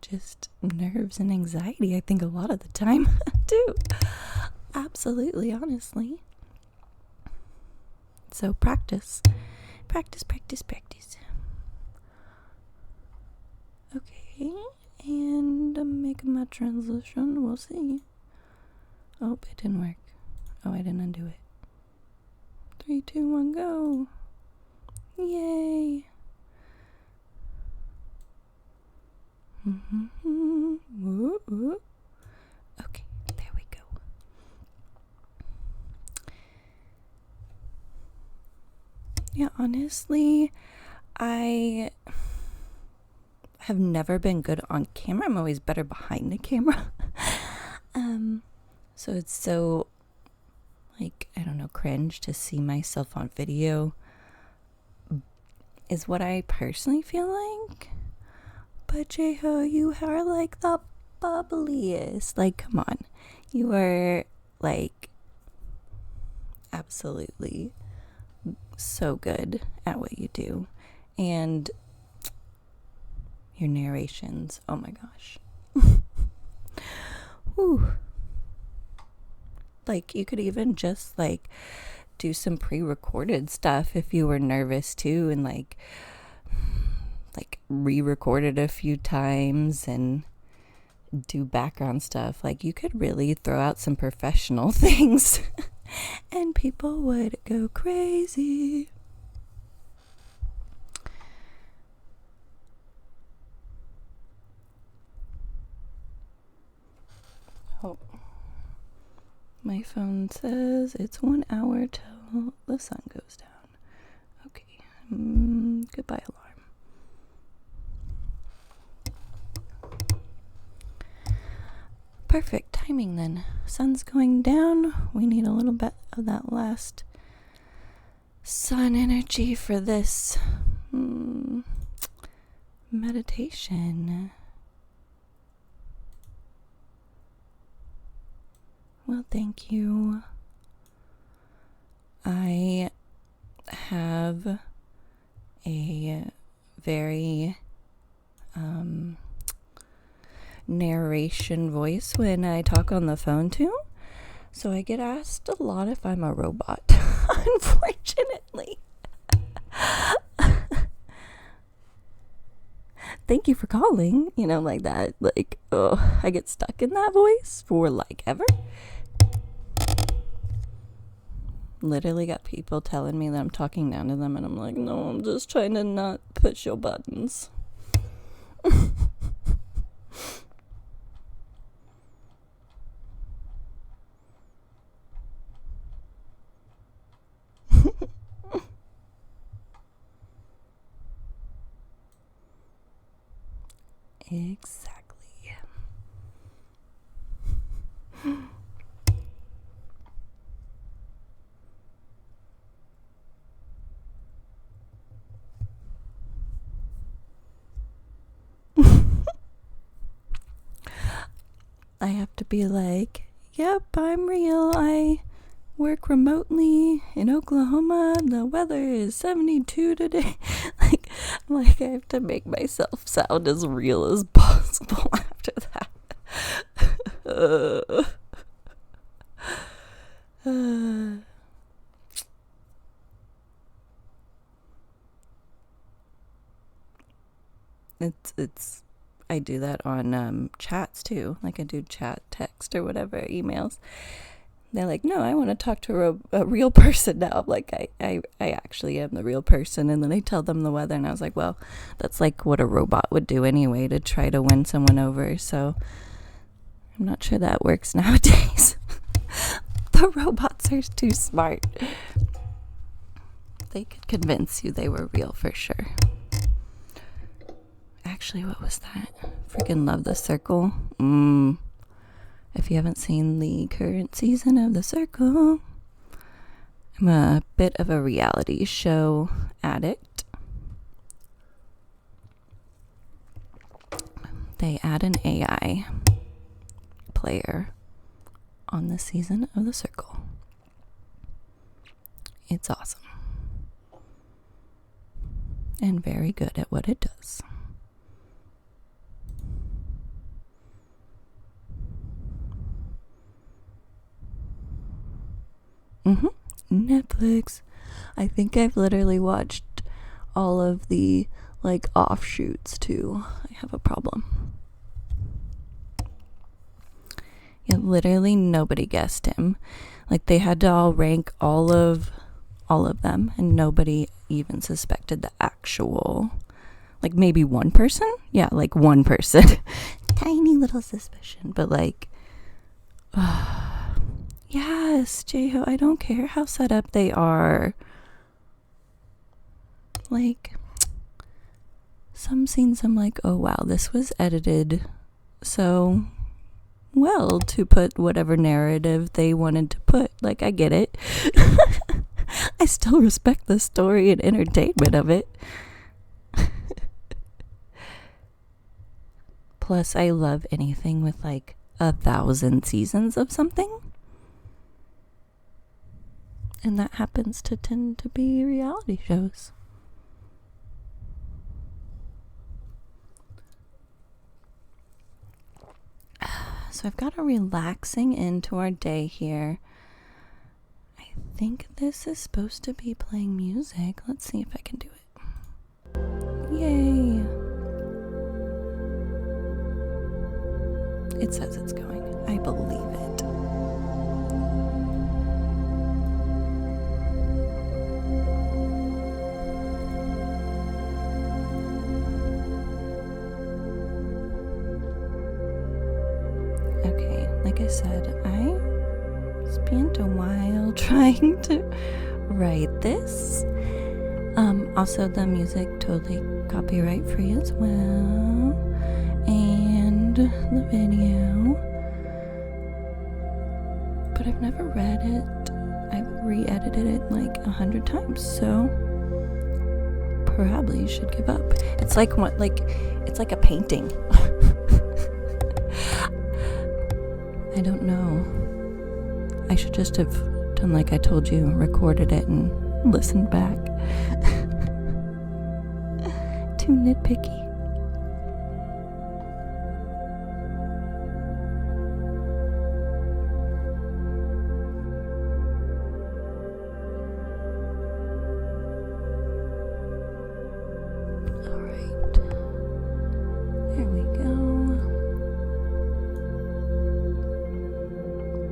just nerves and anxiety, I think, a lot of the time, too. Absolutely, honestly. So practice. Practice. Okay, and I'm making my transition. We'll see. Oh, it didn't work. Oh, I didn't undo it. 3, 2, 1, go. Yay. Okay, there we go. Yeah, honestly, I have never been good on camera. I'm always better behind the camera. So it's so, I don't know, cringe to see myself on video is what I personally feel like. But Jeho, you are like the bubbliest. Come on. You are absolutely so good at what you do. And your narrations, oh my gosh. Whew. You could even just do some pre-recorded stuff if you were nervous too, and re-record it a few times and do background stuff. You could really throw out some professional things and people would go crazy. Oh, my phone says it's 1 hour till the sun goes down. Okay, goodbye alarm. Perfect timing then. Sun's going down. We need a little bit of that last sun energy for this meditation. Well, thank you. I have a very narration voice when I talk on the phone too, so I get asked a lot if I'm a robot. Unfortunately. Thank you for calling, like that. I get stuck in that voice for ever. Literally got people telling me that I'm talking down to them, and I'm like, no, I'm just trying to not push your buttons. Exactly. I have to be yep, I'm real. I work remotely in Oklahoma. The weather is 72 today. I have to make myself sound as real as possible after that. It's I do that on chats too. I do chat, text, or whatever, emails. They're like, no, I want to talk to a real person now. I actually am the real person. And then I tell them the weather, and I was like, well, that's what a robot would do anyway to try to win someone over. So I'm not sure that works nowadays. The robots are too smart. They could convince you they were real for sure. Actually, what was that? Freaking love The Circle. If you haven't seen the current season of The Circle, I'm a bit of a reality show addict. They add an AI player on this season of The Circle. It's awesome. And very good at what it does. Netflix. I think I've literally watched all of the offshoots too. I have a problem. Yeah, literally nobody guessed him. They had to all rank all of them, and nobody even suspected the actual, maybe one person. Yeah, one person. Tiny little suspicion, but yes, J-Ho, I don't care how set up they are. Some scenes I'm oh wow, this was edited so well to put whatever narrative they wanted to put. I get it. I still respect the story and entertainment of it. Plus, I love anything with 1,000 seasons of something. And that happens to tend to be reality shows. So I've got a relaxing into our day here. I think this is supposed to be playing music. Let's see if I can do it. Yay! It says it's going. I believe it. Okay, like I said, I spent a while trying to write this. Also, the music totally copyright free as well. And the video. But I've never read it. I've re-edited it 100 times, so probably should give up. It's it's like a painting. I don't know. I should just have done like I told you, recorded it and listened back. Too nitpicky. Alright. There we go.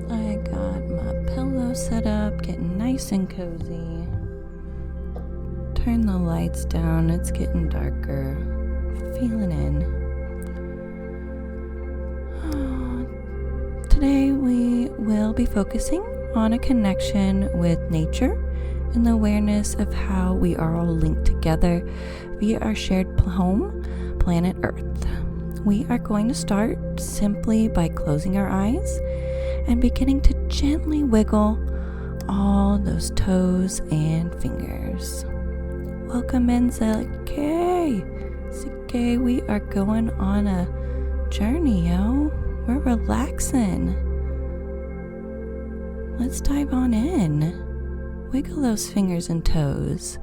I got my pillow set up, getting nice and cozy. Turn the lights down, it's getting darker. Feeling in. Today we will be focusing on a connection with nature and the awareness of how we are all linked together via our shared home, planet Earth. We are going to start simply by closing our eyes and beginning to gently wiggle all those toes and fingers. Welcome in, Zeke. We are going on a journey, yo. We're relaxing. Let's dive on in. Wiggle those fingers and toes.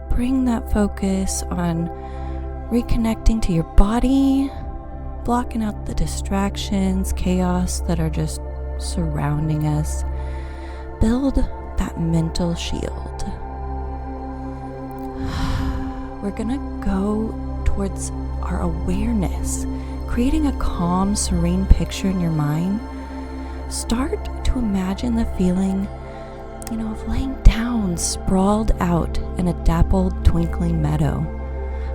Bring that focus on reconnecting to your body, blocking out the distractions, chaos that are just surrounding us. Build that mental shield. We're gonna go towards our awareness, creating a calm, serene picture in your mind. Start to imagine the feeling, of laying down, sprawled out in a dappled, twinkling meadow.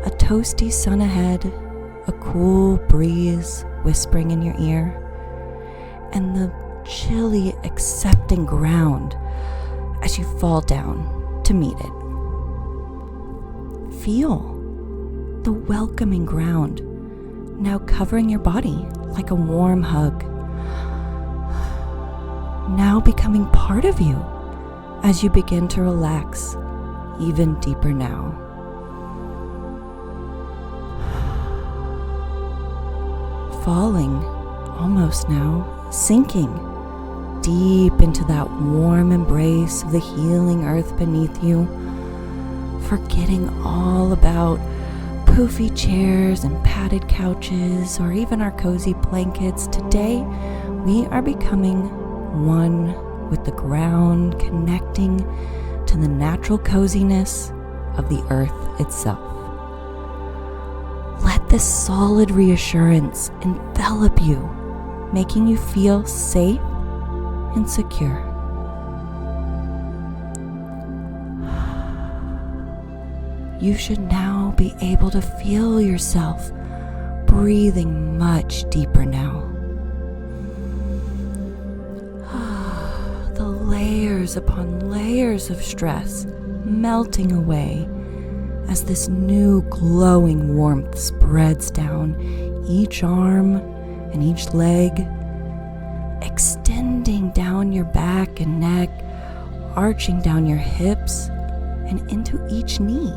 A toasty sun ahead, a cool breeze whispering in your ear, and the chilly, accepting ground as you fall down to meet it. feel the welcoming ground now covering your body like a warm hug, now becoming part of you as you begin to relax even deeper now. Falling, almost now, sinking deep into that warm embrace of the healing earth beneath you, forgetting all about poofy chairs and padded couches or even our cozy blankets. Today, we are becoming one with the ground, connecting to the natural coziness of the earth itself. Let this solid reassurance envelop you, making you feel safe and secure. You should now be able to feel yourself breathing much deeper now. The layers upon layers of stress melting away as this new glowing warmth spreads down each arm and each leg, extending down your back and neck, arching down your hips and into each knee.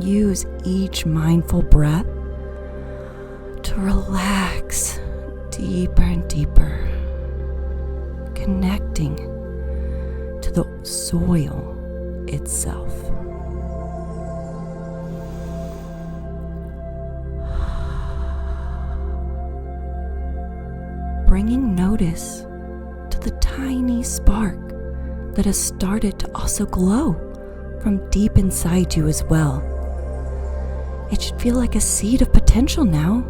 Use each mindful breath to relax deeper and deeper, connecting to the soil itself. Bringing notice to the tiny spark that has started to also glow from deep inside you as well. It should feel like a seed of potential now,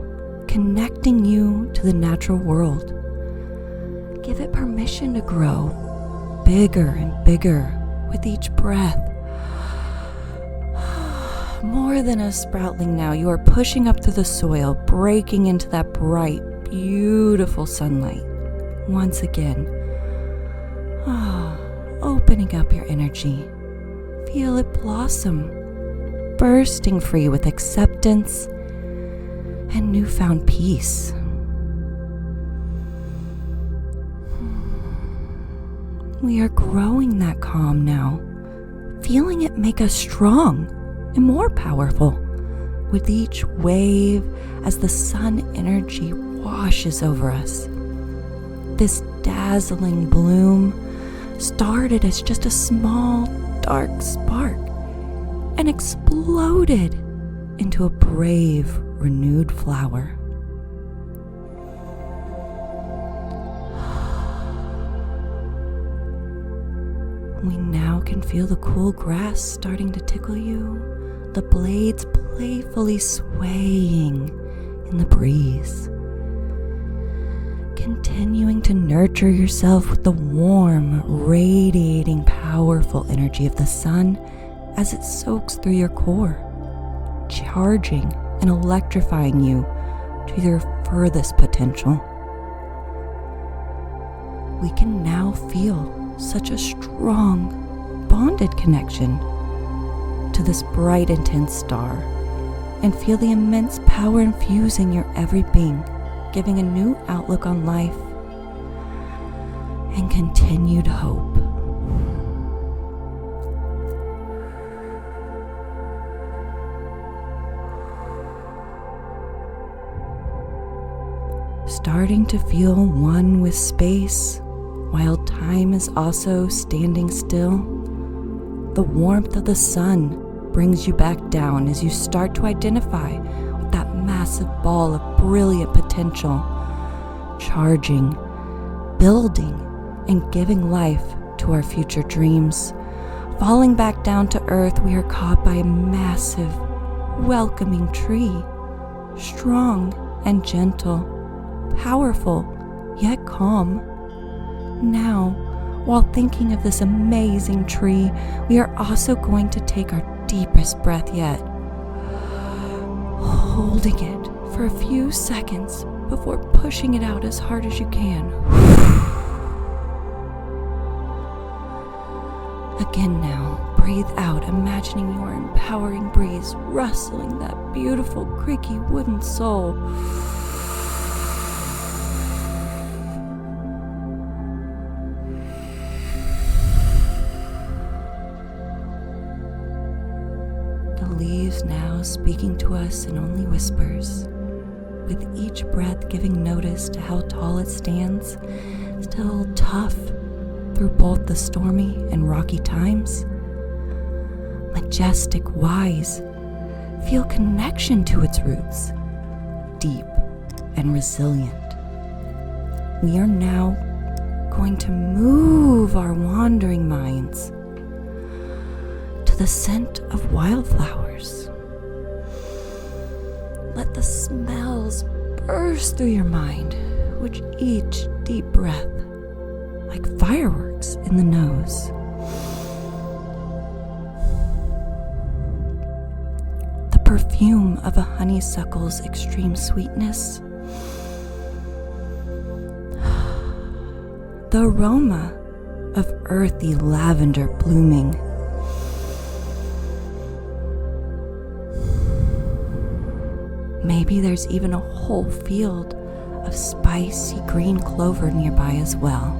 connecting you to the natural world. Give it permission to grow bigger and bigger with each breath. More than a sproutling now, you are pushing up through the soil, breaking into that bright, beautiful sunlight. Once again, opening up your energy. Feel it blossom, bursting free with acceptance and newfound peace. We are growing that calm now, feeling it make us strong and more powerful with each wave as the sun energy washes over us. This dazzling bloom started as just a small, dark spark and exploded into a brave, renewed flower. We now can feel the cool grass starting to tickle you, the blades playfully swaying in the breeze. Continuing to nurture yourself with the warm, radiating, powerful energy of the sun as it soaks through your core, charging and electrifying you to your furthest potential. We can now feel such a strong, bonded connection to this bright, intense star and feel the immense power infusing your every being, giving a new outlook on life and continued hope. Starting to feel one with space while time is also standing still. The warmth of the sun brings you back down as you start to identify with that massive ball of brilliant potential, charging, building, and giving life to our future dreams. Falling back down to earth, we are caught by a massive, welcoming tree, strong and gentle, powerful yet calm. Now, while thinking of this amazing tree, we are also going to take our deepest breath yet, holding it for a few seconds before pushing it out as hard as you can. Again now, breathe out, imagining your empowering breeze rustling that beautiful, creaky wooden sole. The leaves now speaking to us in only whispers, with each breath giving notice to how tall it stands, still tough through both the stormy and rocky times. Majestic, wise, feel connection to its roots, deep and resilient. We are now going to move our wandering minds to the scent of wildflowers. Let the smells burst through your mind with each deep breath, like fireworks in the nose. The perfume of a honeysuckle's extreme sweetness. The aroma of earthy lavender blooming. Maybe there's even a whole field of spicy green clover nearby as well.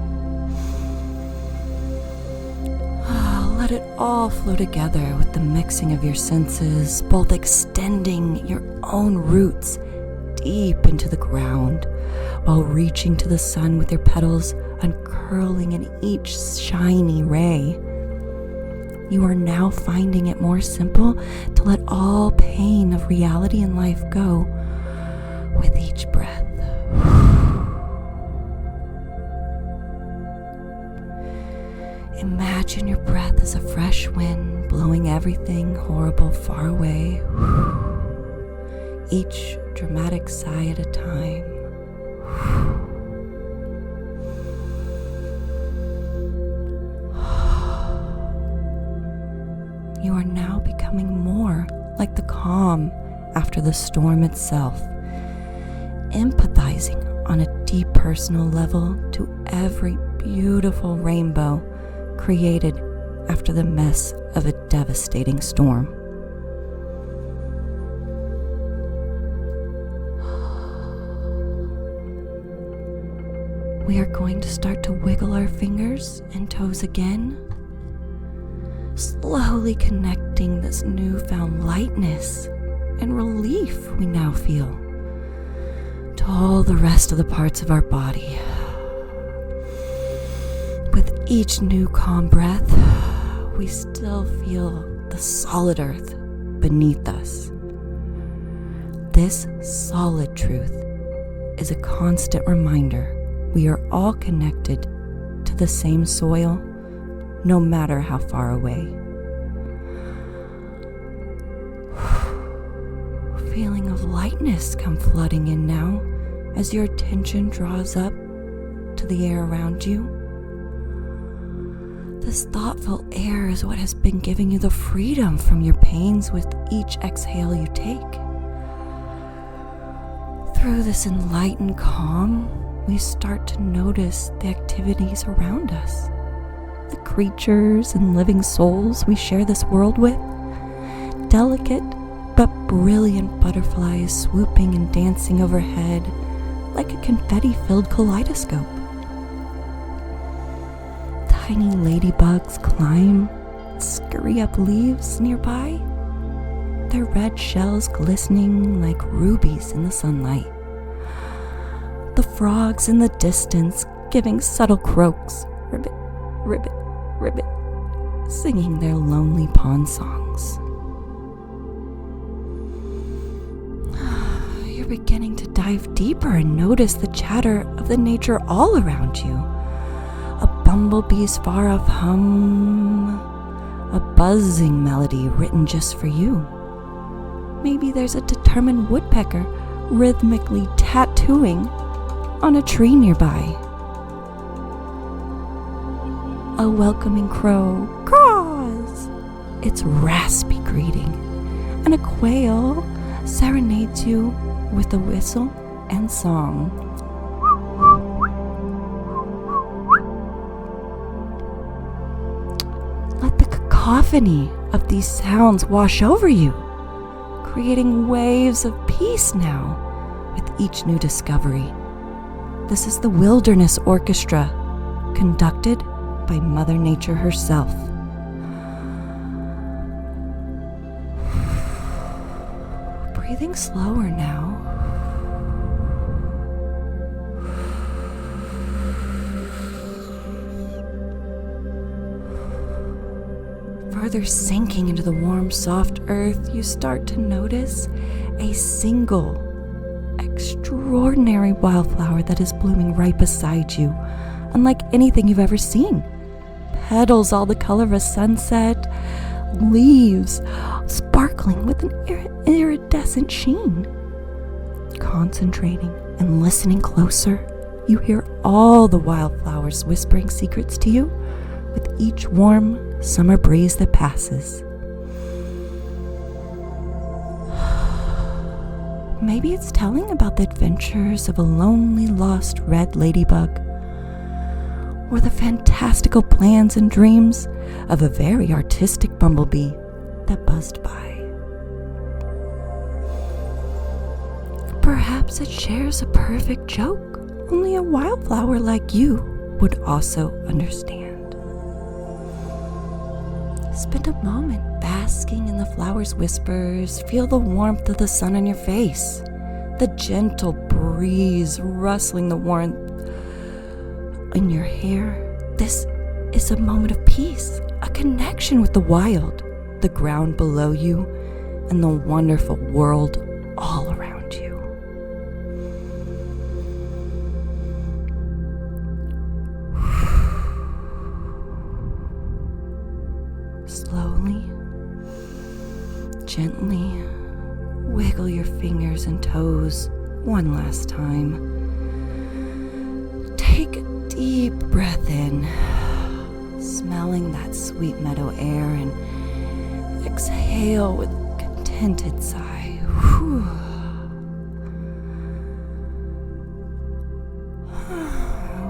Let it all flow together with the mixing of your senses, both extending your own roots deep into the ground, while reaching to the sun with your petals uncurling in each shiny ray. You are now finding it more simple to let all pain of reality and life go with each breath. Imagine your breath as a fresh wind blowing everything horrible far away, each dramatic sigh at a time. You are now becoming more like the calm after the storm itself, empathizing on a deep personal level to every beautiful rainbow created after the mess of a devastating storm. We are going to start to wiggle our fingers and toes again, slowly connecting this newfound lightness and relief we now feel to all the rest of the parts of our body. With each new calm breath, we still feel the solid earth beneath us. This solid truth is a constant reminder we are all connected to the same soil, no matter how far away. Feeling of lightness come flooding in now as your attention draws up to the air around you. This thoughtful air is what has been giving you the freedom from your pains with each exhale you take. Through this enlightened calm, we start to notice the activities around us, the creatures and living souls we share this world with, delicate but brilliant butterflies swooping and dancing overhead like a confetti-filled kaleidoscope. Tiny ladybugs climb, scurry up leaves nearby, their red shells glistening like rubies in the sunlight. The frogs in the distance giving subtle croaks, ribbit, ribbit, ribbit, singing their lonely pond songs. You're beginning to dive deeper and notice the chatter of the nature all around you. A bumblebee's far off hum, a buzzing melody written just for you. Maybe there's a determined woodpecker rhythmically tattooing on a tree nearby. A welcoming crow caws its raspy greeting, and a quail serenades you with a whistle and song. Let symphony of these sounds wash over you, creating waves of peace now with each new discovery. This is the Wilderness Orchestra, conducted by Mother Nature herself. Breathing slower now. Further sinking into the warm, soft earth, you start to notice a single, extraordinary wildflower that is blooming right beside you, unlike anything you've ever seen. Petals all the color of a sunset, leaves sparkling with an iridescent sheen. Concentrating and listening closer, you hear all the wildflowers whispering secrets to you with each warm summer breeze that passes. Maybe it's telling about the adventures of a lonely, lost red ladybug, or the fantastical plans and dreams of a very artistic bumblebee that buzzed by. Perhaps it shares a perfect joke only a wildflower like you would also understand. Spend a moment basking in the flower's whispers. Feel the warmth of the sun on your face, the gentle breeze rustling the warmth in your hair. This is a moment of peace, a connection with the wild, the ground below you, and the wonderful world all around you. Slowly, gently wiggle your fingers and toes one last time. Take a deep breath in, smelling that sweet meadow air, and exhale with a contented sigh. Whew.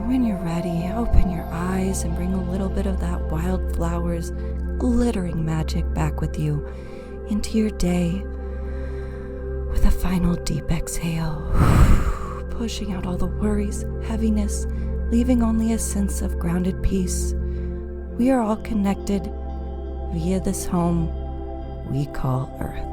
When you're ready, open your eyes and bring a little bit of that wildflower's glittering magic back with you into your day with a final deep exhale, pushing out all the worries, heaviness, leaving only a sense of grounded peace. We are all connected via this home we call Earth.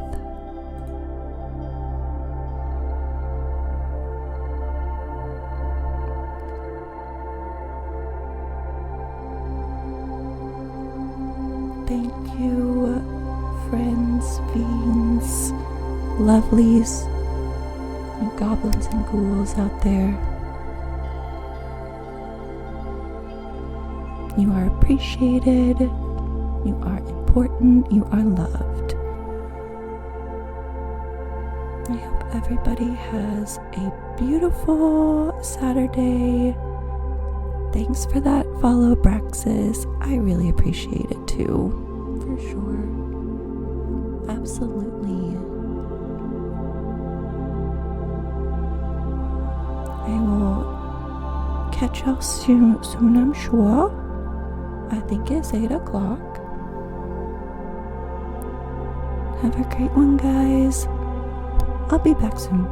Thank you, friends, fiends, lovelies, and goblins and ghouls out there. You are appreciated, you are important, you are loved. I hope everybody has a beautiful Saturday. Thanks for that follow, Braxis. I really appreciate it too, for sure. Absolutely. I will catch y'all soon, I'm sure. I think it's 8 o'clock. Have a great one, guys. I'll be back soon.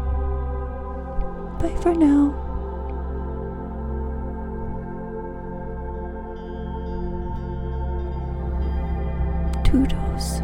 Bye for now. Toodles.